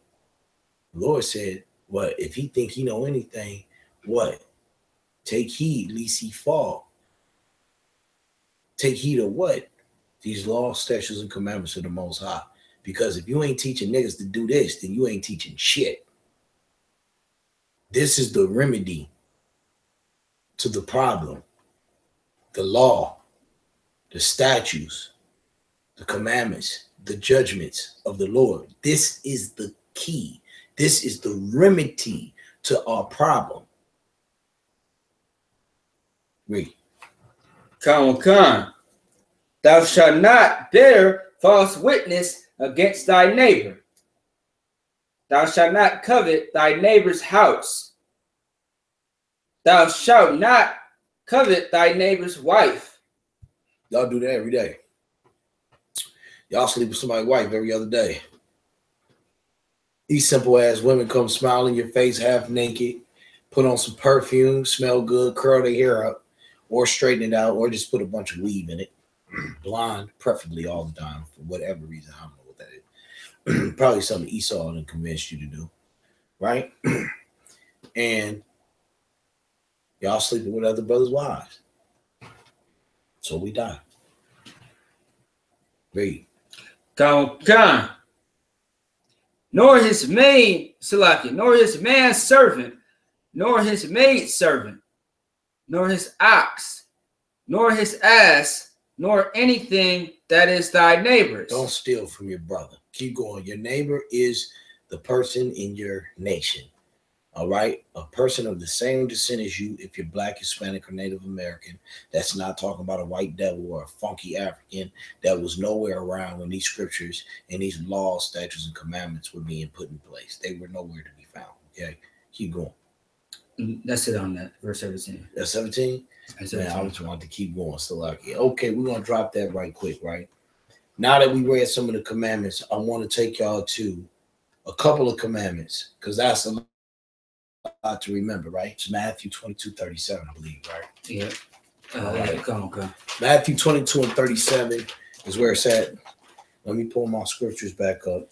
The Lord said, what? If he think he know anything, what? Take heed, lest he fall. Take heed of what? These laws, statutes, and commandments of the Most High. Because if you ain't teaching niggas to do this, then you ain't teaching shit. This is the remedy to the problem. The law, the statutes, the commandments, the judgments of the Lord. This is the key. This is the remedy to our problem. Read. Khan. Thou shalt not bear false witness against thy neighbor. Thou shalt not covet thy neighbor's house. Thou shalt not covet thy neighbor's wife. Y'all do that every day. Y'all sleep with somebody's wife every other day. These simple ass women come smile in your face half naked, put on some perfume, smell good, curl their hair up, or straighten it out, or just put a bunch of weave in it. Blonde, preferably all the time, for whatever reason. I don't know what that is. Probably something Esau done convinced you to do, right? And y'all sleeping with other brothers' wives. So we die. Read. Khan. Nor his maid, Salaki, nor his manservant, nor his maidservant, nor his ox, nor his ass, nor anything that is thy neighbor's. Don't steal from your brother. Keep going. Your neighbor is the person in your nation. All right? A person of the same descent as you, if you're Black, Hispanic, or Native American. That's not talking about a white devil or a funky African that was nowhere around when these scriptures and these laws, statutes, and commandments were being put in place. They were nowhere to be found. Okay? Keep going. That's it on that, verse 17. That's 17? Man, I was wanting to keep going. So like, okay, we're going to drop that right quick, right? Now that we read some of the commandments, I want to take y'all to a couple of commandments because that's a lot to remember, right? It's Matthew 22:37, I believe, right? Yeah. Right. Come. Matthew 22 and 37 is where it's at. Let me pull my scriptures back up.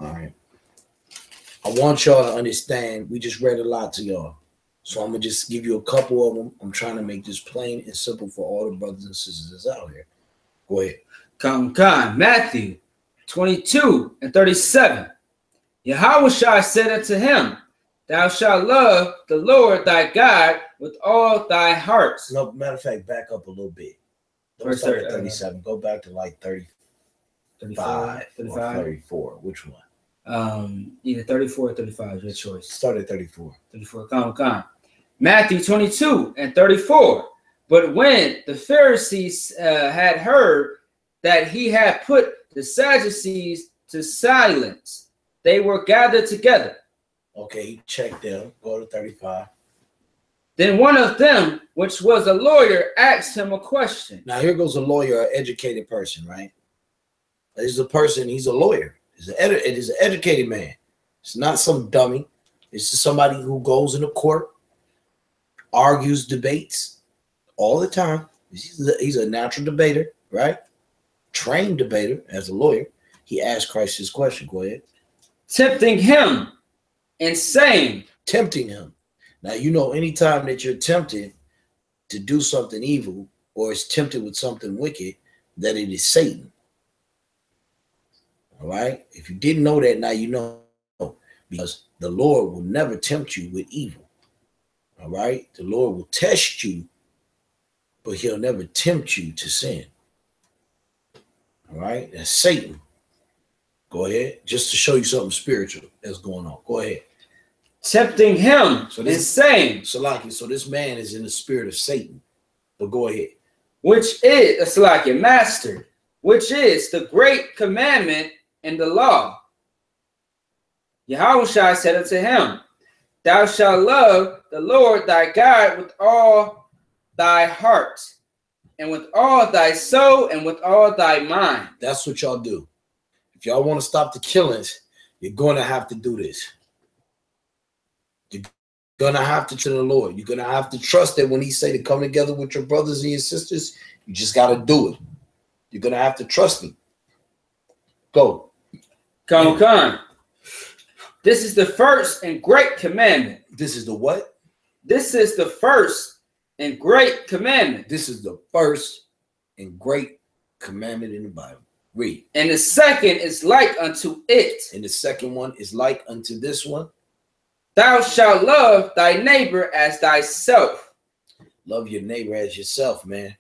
All right. I want y'all to understand, we just read a lot to y'all. So I'm going to just give you a couple of them. I'm trying to make this plain and simple for all the brothers and sisters that's out here. Go ahead. Come. Matthew 22 and 37. Yahushua said unto him, thou shalt love the Lord thy God with all thy hearts. No, matter of fact, back up a little bit. Don't start at 37. Go back to like 35 or 34. Which one? Either 34 or 35, your choice. Start at 34. 34. Come. Matthew 22 and 34. But when the Pharisees had heard that he had put the Sadducees to silence, they were gathered together. Okay, check them. Go to 35. Then one of them, which was a lawyer, asked him a question. Now here goes a lawyer, an educated person, right? This is a person, he's a lawyer. It is an educated man. It's not some dummy. It's just somebody who goes into court, argues, debates all the time. He's a natural debater, right? Trained debater as a lawyer. He asked Christ his question. Go ahead. Tempting him and saying. Tempting him. Now, you know, anytime that you're tempted to do something evil or is tempted with something wicked, that it is Satan. All right? If you didn't know that, now you know. Because the Lord will never tempt you with evil. All right? The Lord will test you, but he'll never tempt you to sin. All right? That's Satan. Go ahead. Just to show you something spiritual that's going on. Go ahead. Tempting him and saying. Salaki, so this man is in the spirit of Satan. But go ahead. Which is, Salaki, master, which is the great commandment in the law. Yahushua said unto him, thou shalt love the Lord thy God with all thy heart, and with all thy soul, and with all thy mind. That's what y'all do. If y'all want to stop the killings, you're going to have to do this. You're going to have to the Lord. You're going to have to trust that when he say to come together with your brothers and your sisters, you just got to do it. You're going to have to trust him. Go. Come. This is the first and great commandment. This is the what? This is the first and great commandment. This is the first and great commandment in the Bible. Read. And the second is like unto it. And the second one is like unto this one. Thou shalt love thy neighbor as thyself. Love your neighbor as yourself, man.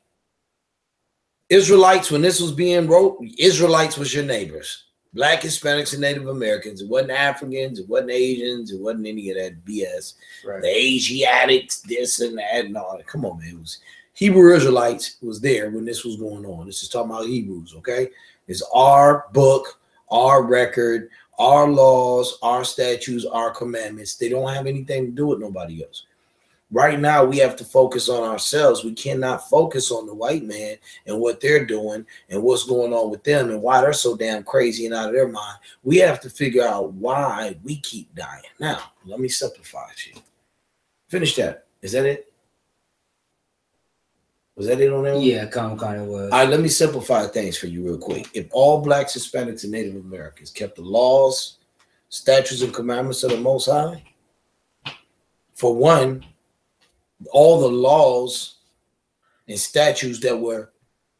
Israelites, when this was being wrote, Israelites was your neighbors. Black, Hispanics, and Native Americans. It wasn't Africans. It wasn't Asians. It wasn't any of that BS. Right. The Asiatics, this and that, and all that. Come on, man. It was Hebrew Israelites was there when this was going on. This is talking about Hebrews, okay? It's our book, our record, our laws, our statutes, our commandments. They don't have anything to do with nobody else. Right now, we have to focus on ourselves. We cannot focus on the white man and what they're doing and what's going on with them and why they're so damn crazy and out of their mind. We have to figure out why we keep dying. Now, let me simplify it. Finish that. Is that it? Was that it on that one? Yeah, kind of was. All right, let me simplify things for you real quick. If all blacks, Hispanics, and Native Americans kept the laws, statutes, and commandments of the Most High, for one, all the laws and statutes that were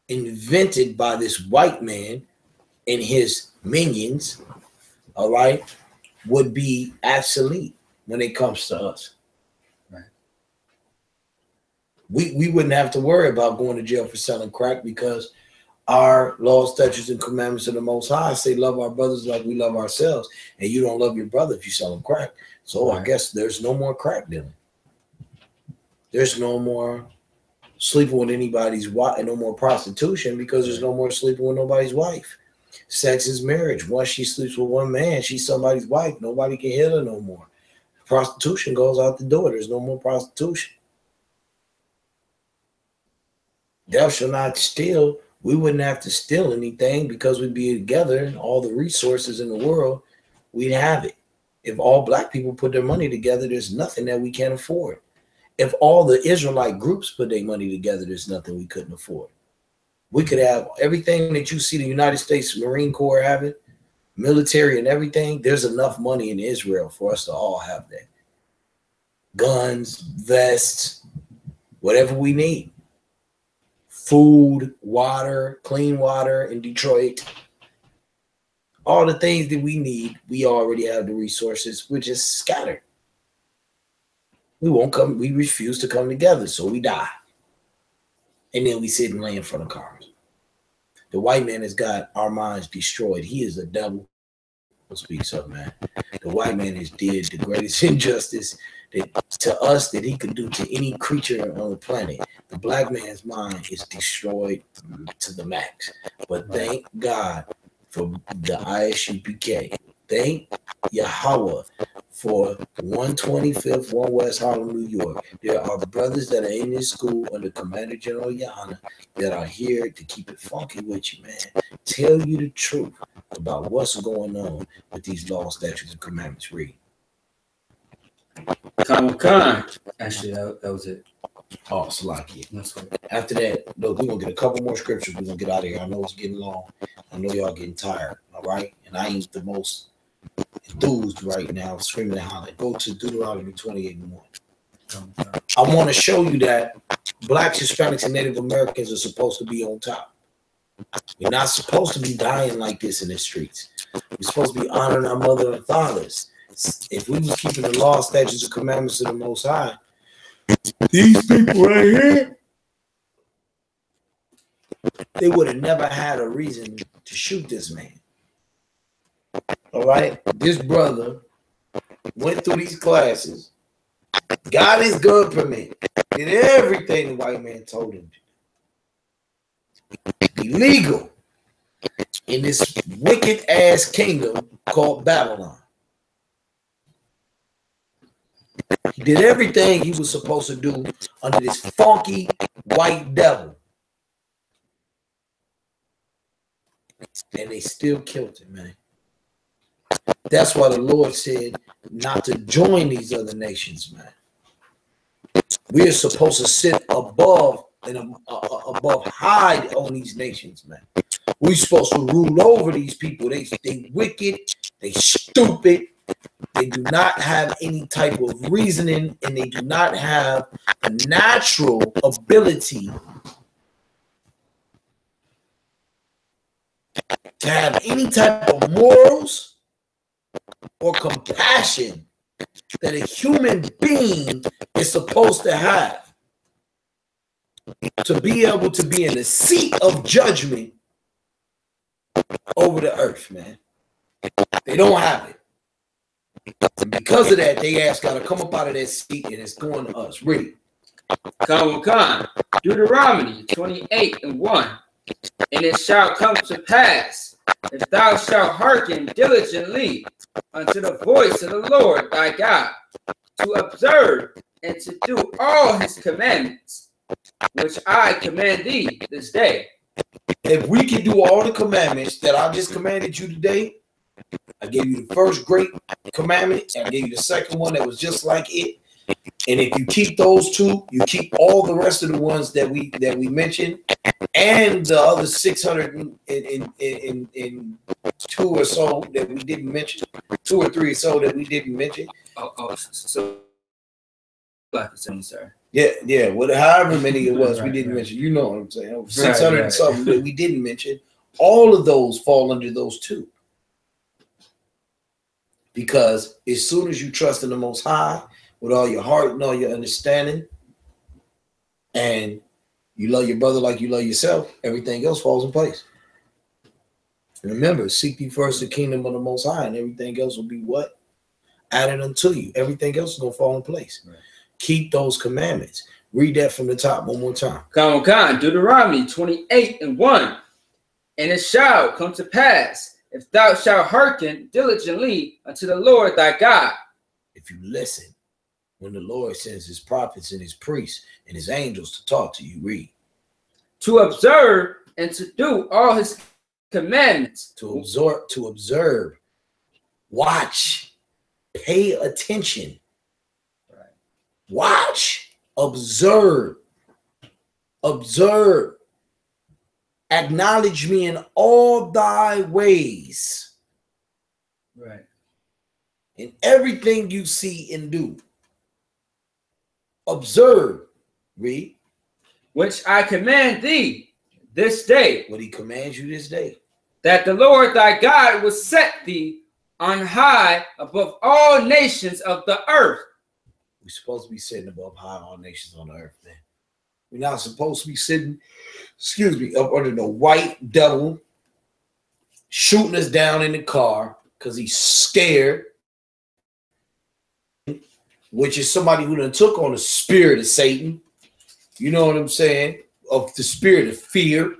invented by this white man and his minions, all right, would be obsolete when it comes to us. Right. We wouldn't have to worry about going to jail for selling crack because our laws, statutes, and commandments of the Most High say love our brothers like we love ourselves, and you don't love your brother if you sell him crack. So right. I guess there's no more crack dealing. There's no more sleeping with anybody's wife and no more prostitution because there's no more sleeping with nobody's wife. Sex is marriage. Once she sleeps with one man, she's somebody's wife. Nobody can hit her no more. Prostitution goes out the door. There's no more prostitution. Thou shalt not steal. We wouldn't have to steal anything because we'd be together and all the resources in the world, we'd have it. If all black people put their money together, there's nothing that we can't afford. If all the Israelite groups put their money together, there's nothing we couldn't afford. We could have everything that you see the United States Marine Corps having, military and everything. There's enough money in Israel for us to all have that. Guns, vests, whatever we need. Food, water, clean water in Detroit. All the things that we need, we already have the resources. We're just scattered. We won't come, we refuse to come together, so we die. And then we sit and lay in front of cars. The white man has got our minds destroyed. He is a devil. Don't speak up, man. The white man has did the greatest injustice to us that he could do to any creature on the planet. The black man's mind is destroyed to the max. But thank God for the I.S.U.P.K. Thank Yahweh for 125th, 1 West Harlem, New York. There are brothers that are in this school under Commander General Yahanna that are here to keep it funky with you, man. Tell you the truth about what's going on with these laws, statutes, and commandments. Read. Khan. Actually, that was it. Oh, Salaki. After that, look, we're going to get a couple more scriptures. We're going to get out of here. I know it's getting long. I know y'all getting tired, all right? And I ain't the most enthused right now, screaming and hollering. Go to Deuteronomy 28:1. I want to show you that blacks, Hispanics, and Native Americans are supposed to be on top. We're not supposed to be dying like this in the streets. We're supposed to be honoring our mother and fathers. If we was keeping the law, statutes, and commandments of the Most High, these people right here, they would have never had a reason to shoot this man. All right? This brother went through these classes, got his gun permit, did everything the white man told him to do. Illegal in this wicked ass kingdom called Babylon. He did everything he was supposed to do under this funky white devil. And they still killed him, man. That's why the Lord said not to join these other nations, man. We are supposed to sit above and above high on these nations, man. We're supposed to rule over these people. They wicked, they stupid, they do not have any type of reasoning, and they do not have a natural ability to have any type of morals or compassion that a human being is supposed to have to be able to be in the seat of judgment over the earth, man. They don't have it. And because of that, they ask God to come up out of that seat, and it's going to us. Read. Deuteronomy 28:1. And it shall come to pass, if thou shalt hearken diligently unto the voice of the Lord thy God, to observe and to do all his commandments, which I command thee this day. If we can do all the commandments that I just commanded you today, I gave you the first great commandment, and I gave you the second one that was just like it. And if you keep those two, you keep all the rest of the ones that we mentioned, and the other 602 or so that we didn't mention, 2 or 3 or so that we didn't mention. So sir. Yeah. However many it was, we didn't mention. You know what I'm saying? 600 and something that we didn't mention. All of those fall under those 2. Because as soon as you trust in the Most High with all your heart and all your understanding, and you love your brother like you love yourself, everything else falls in place. Remember, seek ye first the kingdom of the Most High, and everything else will be what? Added unto you. Everything else is going to fall in place. Right. Keep those commandments. Read that from the top one more time. Deuteronomy 28:1. And it shall come to pass, if thou shalt hearken diligently unto the Lord thy God. If you listen, when the Lord sends his prophets and his priests and his angels to talk to you, read. To observe and to do all his commandments. To observe, watch, pay attention. Right. Watch, observe. Acknowledge me in all thy ways. Right. In everything you see and do. Observe. Read. Which I command thee this day. What he commands you this day. That the Lord thy God will set thee on high above all nations of the earth. We're supposed to be sitting above high all nations on the earth, man. We're not supposed to be sitting, up under the white devil shooting us down in the car because he's scared, which is somebody who done took on the spirit of Satan. You know what I'm saying? Of the spirit of fear,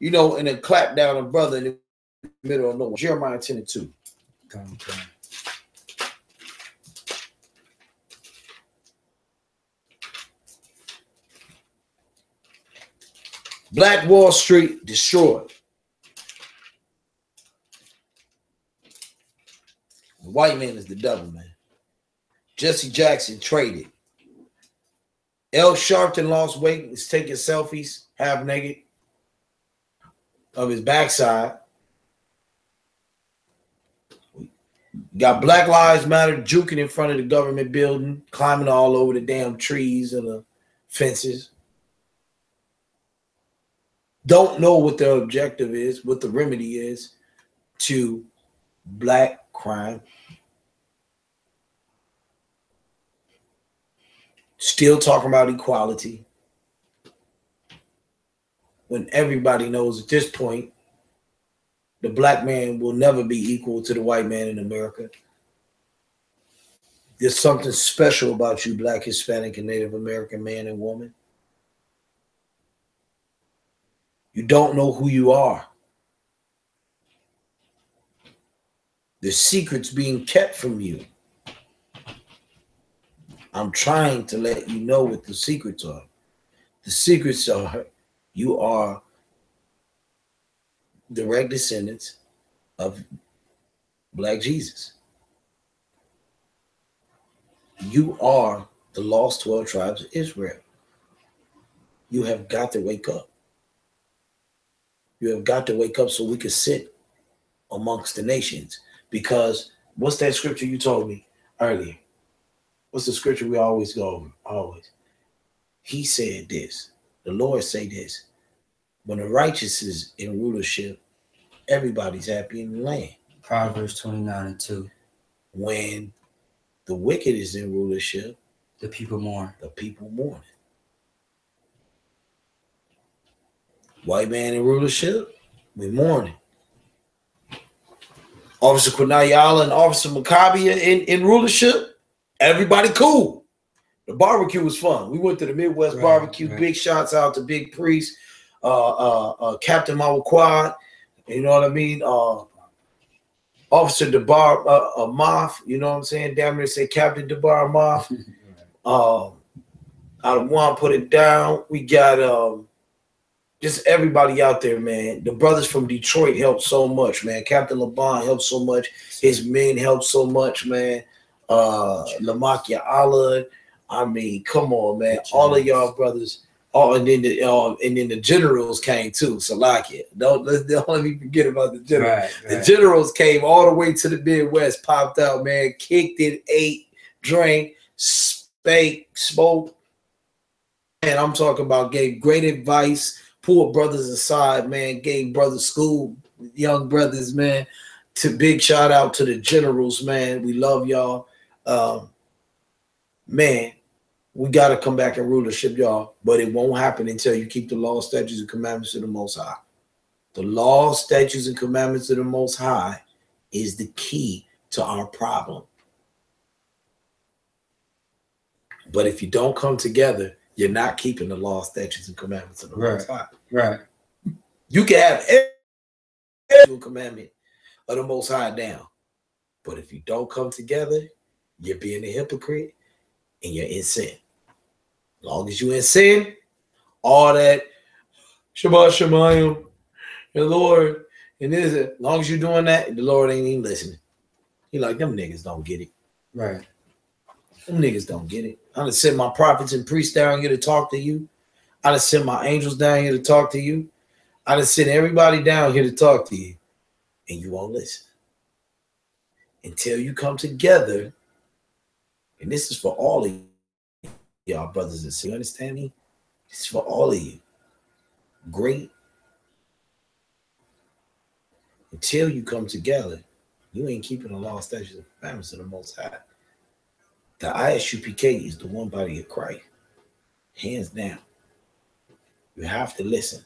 and then clap down a brother in the middle of nowhere. Jeremiah 10:2. Black Wall Street destroyed. The white man is the devil, man. Jesse Jackson traded. L. Sharpton lost weight and is taking selfies, half naked, of his backside. Got Black Lives Matter juking in front of the government building, climbing all over the damn trees and the fences. don't know what their objective is, what the remedy is to black crime. Still talking about equality when everybody knows at this point the black man will never be equal to the white man in America. There's something special about you, black, Hispanic, and Native American man and woman. You don't know who you are. The secret's being kept from you. I'm trying to let you know what the secrets are. The secrets are you are direct descendants of Black Jesus. You are the lost 12 tribes of Israel. You have got to wake up. You have got to wake up so we can sit amongst the nations. Because what's that scripture you told me earlier? What's the scripture we always go over? Always. He said this. The Lord say this. When the righteous is in rulership, everybody's happy in the land. Proverbs 29:2. When the wicked is in rulership, the people mourn. The people mourn. White man in rulership, we mourning. Officer Quinayala and Officer Maccabi in rulership, everybody cool. The barbecue was fun. We went to the Midwest barbecue. Big shots out to Big Priest, Captain Mawaquad. You know what I mean? Officer Debar Moff. You know what I'm saying? Damn near say Captain Debar Moff. Out of one, put it down. We got just everybody out there, man. The brothers from Detroit helped so much, man. Captain LeBon helped so much. His men helped so much, man. Lamakia Allah. I mean, come on, man. All of y'all brothers. And then the generals came too. Salakia. Don't let me forget about the generals. Right. The generals came all the way to the Midwest, popped out, man, kicked it, ate, drank, spake, spoke. And I'm talking about gave great advice, pulled brothers aside, man, gave brothers school, young brothers, man. To big shout out to the generals, man. We love y'all. Man. We got to come back in rulership, y'all, but it won't happen until you keep the law, statutes, and commandments of the Most High. The law, statutes, and commandments of the Most High is the key to our problem. But if you don't come together, you're not keeping the law, statutes, and commandments of the Most High. Right. You can have every commandment of the Most High down, but if you don't come together, you're being a hypocrite and you're in sin. As long as you in sin, all that Shabbat Shemayim, the Lord, and this, as long as you're doing that, the Lord ain't even listening. He like, them niggas don't get it. Right. Them niggas don't get it. I done sent my prophets and priests down here to talk to you. I done sent my angels down here to talk to you. I done sent everybody down here to talk to you. And you won't listen. Until you come together, and this is for all of you. Y'all brothers and sisters, you understand me? It's for all of you. Great. Until you come together, you ain't keeping the law, statutes, and commandments of the Most High. The I.S.U.P.K. is the one body of Christ. Hands down. You have to listen.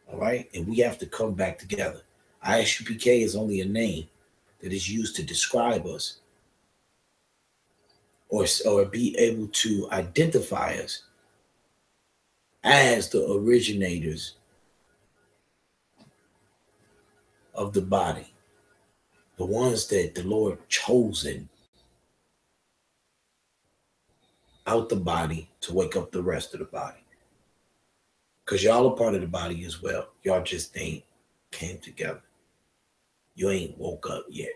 All right? And we have to come back together. I.S.U.P.K. is only a name that is used to describe us. Or be able to identify us as the originators of the body, the ones that the Lord chosen out the body to wake up the rest of the body. Because y'all are part of the body as well. Y'all just ain't came together. You ain't woke up yet.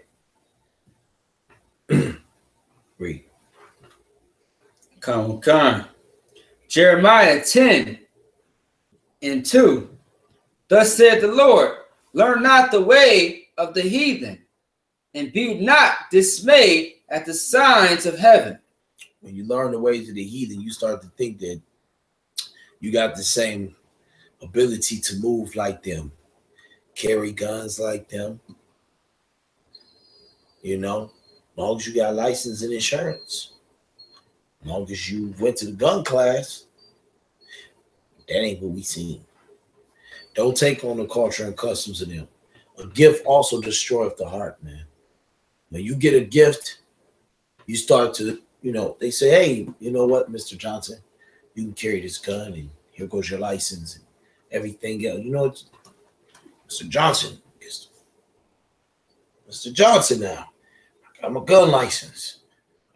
Read. Come. Jeremiah 10:2. Thus said the Lord, learn not the way of the heathen, and be not dismayed at the signs of heaven. When you learn the ways of the heathen, you start to think that you got the same ability to move like them, carry guns like them. You know, as long as you got license and insurance, as long as you went to the gun class, that ain't what we seen. Don't take on the culture and customs of them. A gift also destroys the heart, man. When you get a gift, you start to, you know, they say, hey, you know what, Mr. Johnson, you can carry this gun and here goes your license and everything else. You know, Mr. Johnson is Mr. Johnson now. I got my gun license.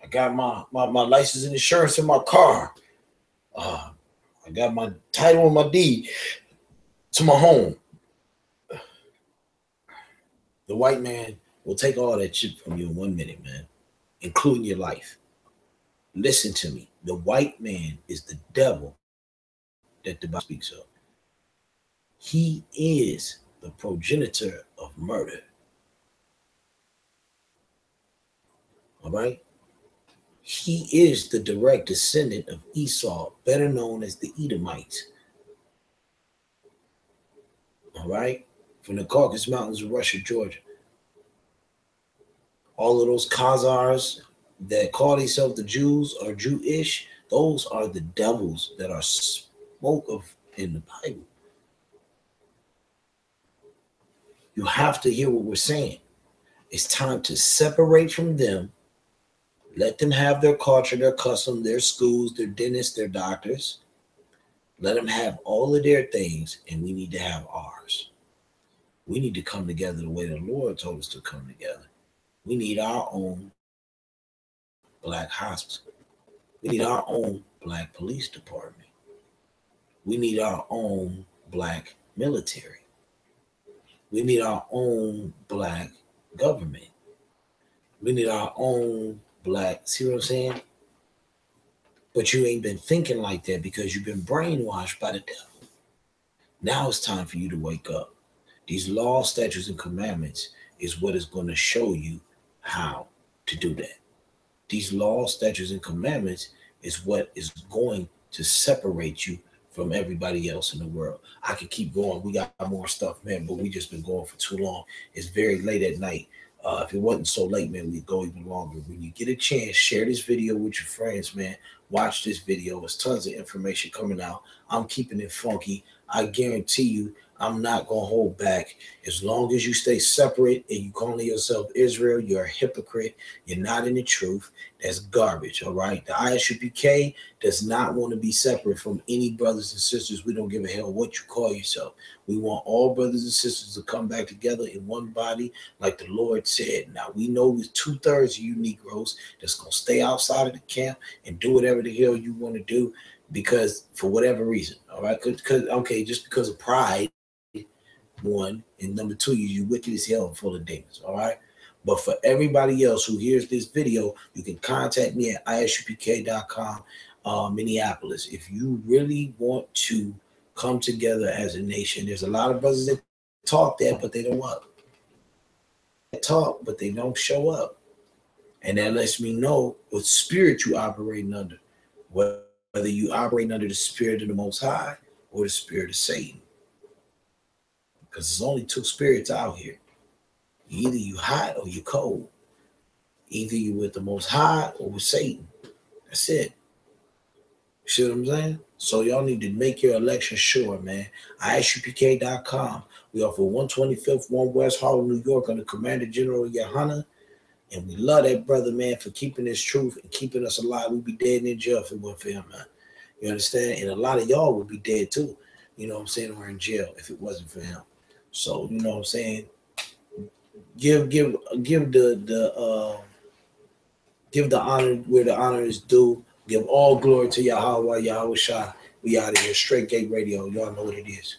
I got my license and insurance in my car. I got my title and my deed to my home. The white man will take all that shit from you in 1 minute, man, including your life. Listen to me. The white man is the devil that the Bible speaks of. He is the progenitor of murder. All right? He is the direct descendant of Esau, better known as the Edomites. All right? From the Caucasus Mountains of Russia, Georgia. All of those Khazars that call themselves the Jews or Jewish, those are the devils that are spoke of in the Bible. You have to hear what we're saying. It's time to separate from them. Let them have their culture, their custom, their schools, their dentists, their doctors. Let them have all of their things, and we need to have ours. We need to come together the way the Lord told us to come together. We need our own black hospital. We need our own black police department. We need our own black military. We need our own black government. We need our own black, see what I'm saying? But you ain't been thinking like that because you've been brainwashed by the devil. Now it's time for you to wake up. These laws, statutes, and commandments is what is going to show you how to do that. These laws, statutes, and commandments is what is going to separate you from everybody else in the world. I could keep going. We got more stuff, man, but we just been going for too long. It's very late at night. If it wasn't so late, man, we'd go even longer. When you get a chance, share this video with your friends, man. Watch this video. There's tons of information coming out. I'm keeping it funky. I guarantee you, I'm not going to hold back. As long as you stay separate and you calling yourself Israel, you're a hypocrite. You're not in the truth. That's garbage, all right? The I.S.U.P.K does not want to be separate from any brothers and sisters. We don't give a hell what you call yourself. We want all brothers and sisters to come back together in one body like the Lord said. Now, we know there's 2/3 of you Negroes that's going to stay outside of the camp and do whatever the hell you want to do because for whatever reason, all right? Okay, just because of pride, one, and number two, you wicked as hell and full of demons, all right? But for everybody else who hears this video, you can contact me at ISUPK.com, Minneapolis. If you really want to come together as a nation, there's a lot of brothers that talk that, but they don't what? Talk, but they don't show up. And that lets me know what spirit you operating under, whether you operating under the spirit of the Most High or the spirit of Satan. Because there's only two spirits out here. Either you hot or you cold. Either you with the Most High or with Satan. That's it. You see what I'm saying? So y'all need to make your election sure, man. I.S.U.P.K.com. We offer 125th, 1 West Harlem, New York under Commander General Yahanna. And we love that brother, man, for keeping this truth and keeping us alive. We'd be dead in jail if it wasn't for him, man. You understand? And a lot of y'all would be dead too. You know what I'm saying? Or in jail if it wasn't for him. So, you know what I'm saying? Give the honor where the honor is due. Give all glory to Yahweh, Yahweh Shai. We out of here. Straight Gate Radio. Y'all know what it is.